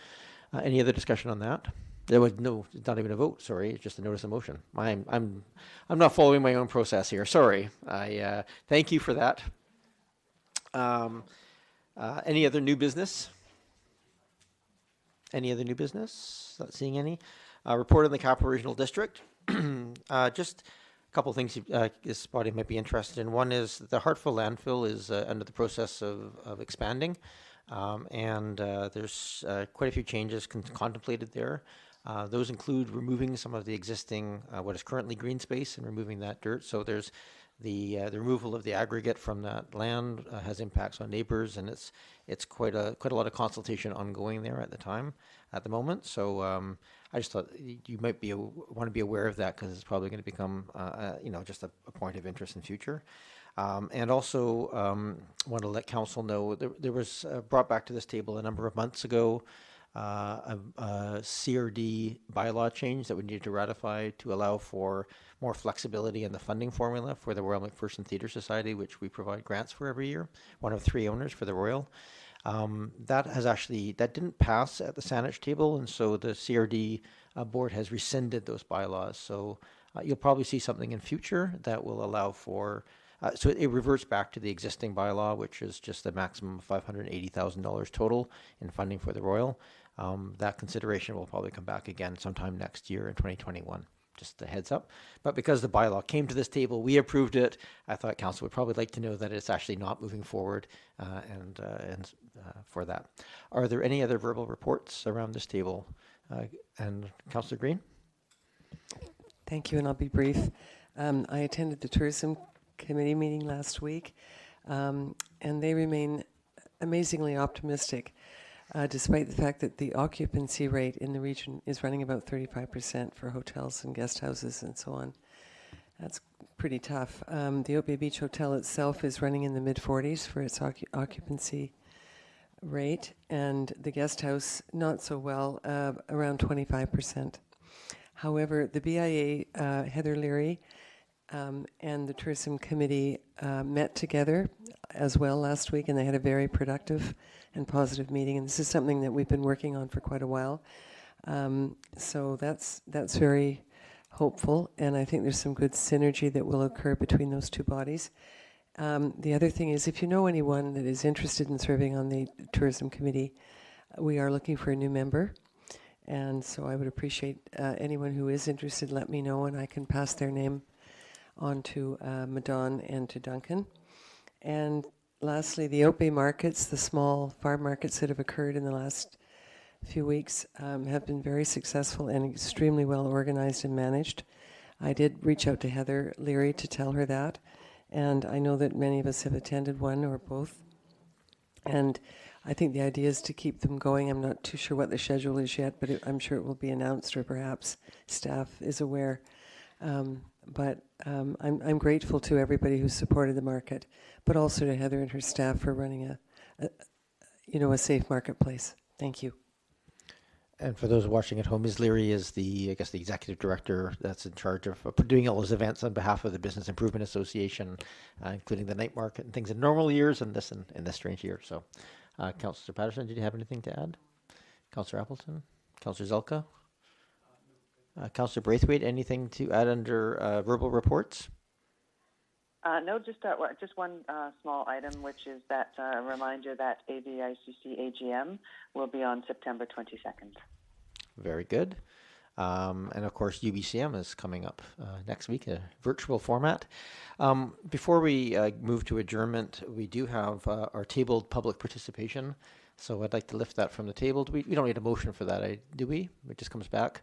Any other discussion on that? There was not even a vote. Sorry, it's just a notice of motion. I'm not following my own process here. Sorry. I thank you for that. Any other new business? Any other new business? Not seeing any. Report on the Capital Regional District. Just a couple of things this body might be interested in. One is the Hartfield landfill is under the process of expanding, and there's quite a few changes contemplated there. Those include removing some of the existing, what is currently green space, and removing that dirt. So there's the removal of the aggregate from that land has impacts on neighbors, and it's quite a lot of consultation ongoing there at the moment. So I just thought you might want to be aware of that, because it's probably going to become just a point of interest in future. And also want to let council know there was brought back to this table a number of months ago a CRD bylaw change that we needed to ratify to allow for more flexibility in the funding formula for the Royal McPherson Theatre Society, which we provide grants for every year, one of 3 owners for the Royal. That didn't pass at the Saanich table, and so the CRD board has rescinded those bylaws. So you'll probably see something in future that will allow for so it reverts back to the existing bylaw, which is just a maximum of $580,000 total in funding for the Royal. That consideration will probably come back again sometime next year in 2021. Just a heads up. But because the bylaw came to this table, we approved it. I thought council would probably like to know that it's actually not moving forward, and for that. Are there any other verbal reports around this table? And Councillor Green? Thank you, and I'll be brief. I attended the tourism committee meeting last week, and they remain amazingly optimistic, despite the fact that the occupancy rate in the region is running about 35% for hotels and guest houses and so on. That's pretty tough. The Oak Bay Beach Hotel itself is running in the mid-40s for its occupancy rate, and the guest house not so well, around 25%. However, the BIA, Heather Leary, and the tourism committee met together as well last week, and they had a very productive and positive meeting. And this is something that we've been working on for quite a while. So that's very hopeful, and I think there's some good synergy that will occur between those two bodies. The other thing is, if you know anyone that is interested in serving on the tourism committee, we are looking for a new member. And so I would appreciate anyone who is interested, let me know, and I can pass their name on to Madon and to Duncan. And lastly, the Oak Bay markets, the small farm markets that have occurred in the last few weeks, have been very successful and extremely well organized and managed. I did reach out to Heather Leary to tell her that, and I know that many of us have attended one or both. And I think the idea is to keep them going. I'm not too sure what the schedule is yet, but I'm sure it will be announced, or perhaps staff is aware. But I'm grateful to everybody who supported the market, but also to Heather and her staff for running a safe marketplace. Thank you. And for those watching at home, Ms. Leary is the executive director that's in charge of doing all those events on behalf of the Business Improvement Association, including the night market and things in normal years and this in this strange year. So, Councillor Patterson, did you have anything to add? Councillor Appleton? Councillor Zelka? Councillor Braithwaite, anything to add under verbal reports? No, just one small item, which is that reminder that AVICC AGM will be on September 22nd. Very good. And of course, UBCM is coming up next week, a virtual format. Before we move to adjournment, we do have our tabled public participation. So I'd like to lift that from the table. We don't need a motion for that, do we? It just comes back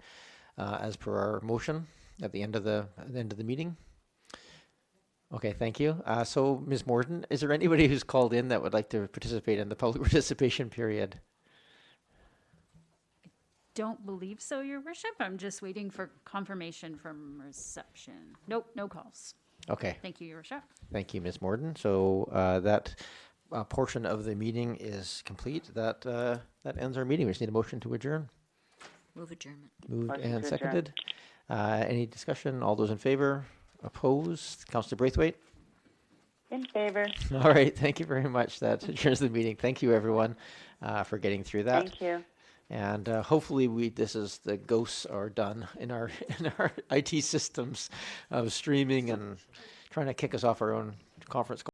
as per our motion at the end of the meeting. Okay, thank you. So, Ms. Morden, is there anybody who's called in that would like to participate in the public participation period? Don't believe so, Your Worship. I'm just waiting for confirmation from reception. Nope, no calls. Okay. Thank you, Your Worship. Thank you, Ms. Morden. So that portion of the meeting is complete. That ends our meeting. We just need a motion to adjourn. Move adjournment. Moved Motion and to seconded. Any discussion? All those in favor? Opposed? Councillor Braithwaite? In favor. All right. Thank you very much. That adjourns the meeting. Thank you, everyone, for getting through that. Thank you. And hopefully the ghosts are done in our IT systems of streaming and trying to kick us off our own conference call.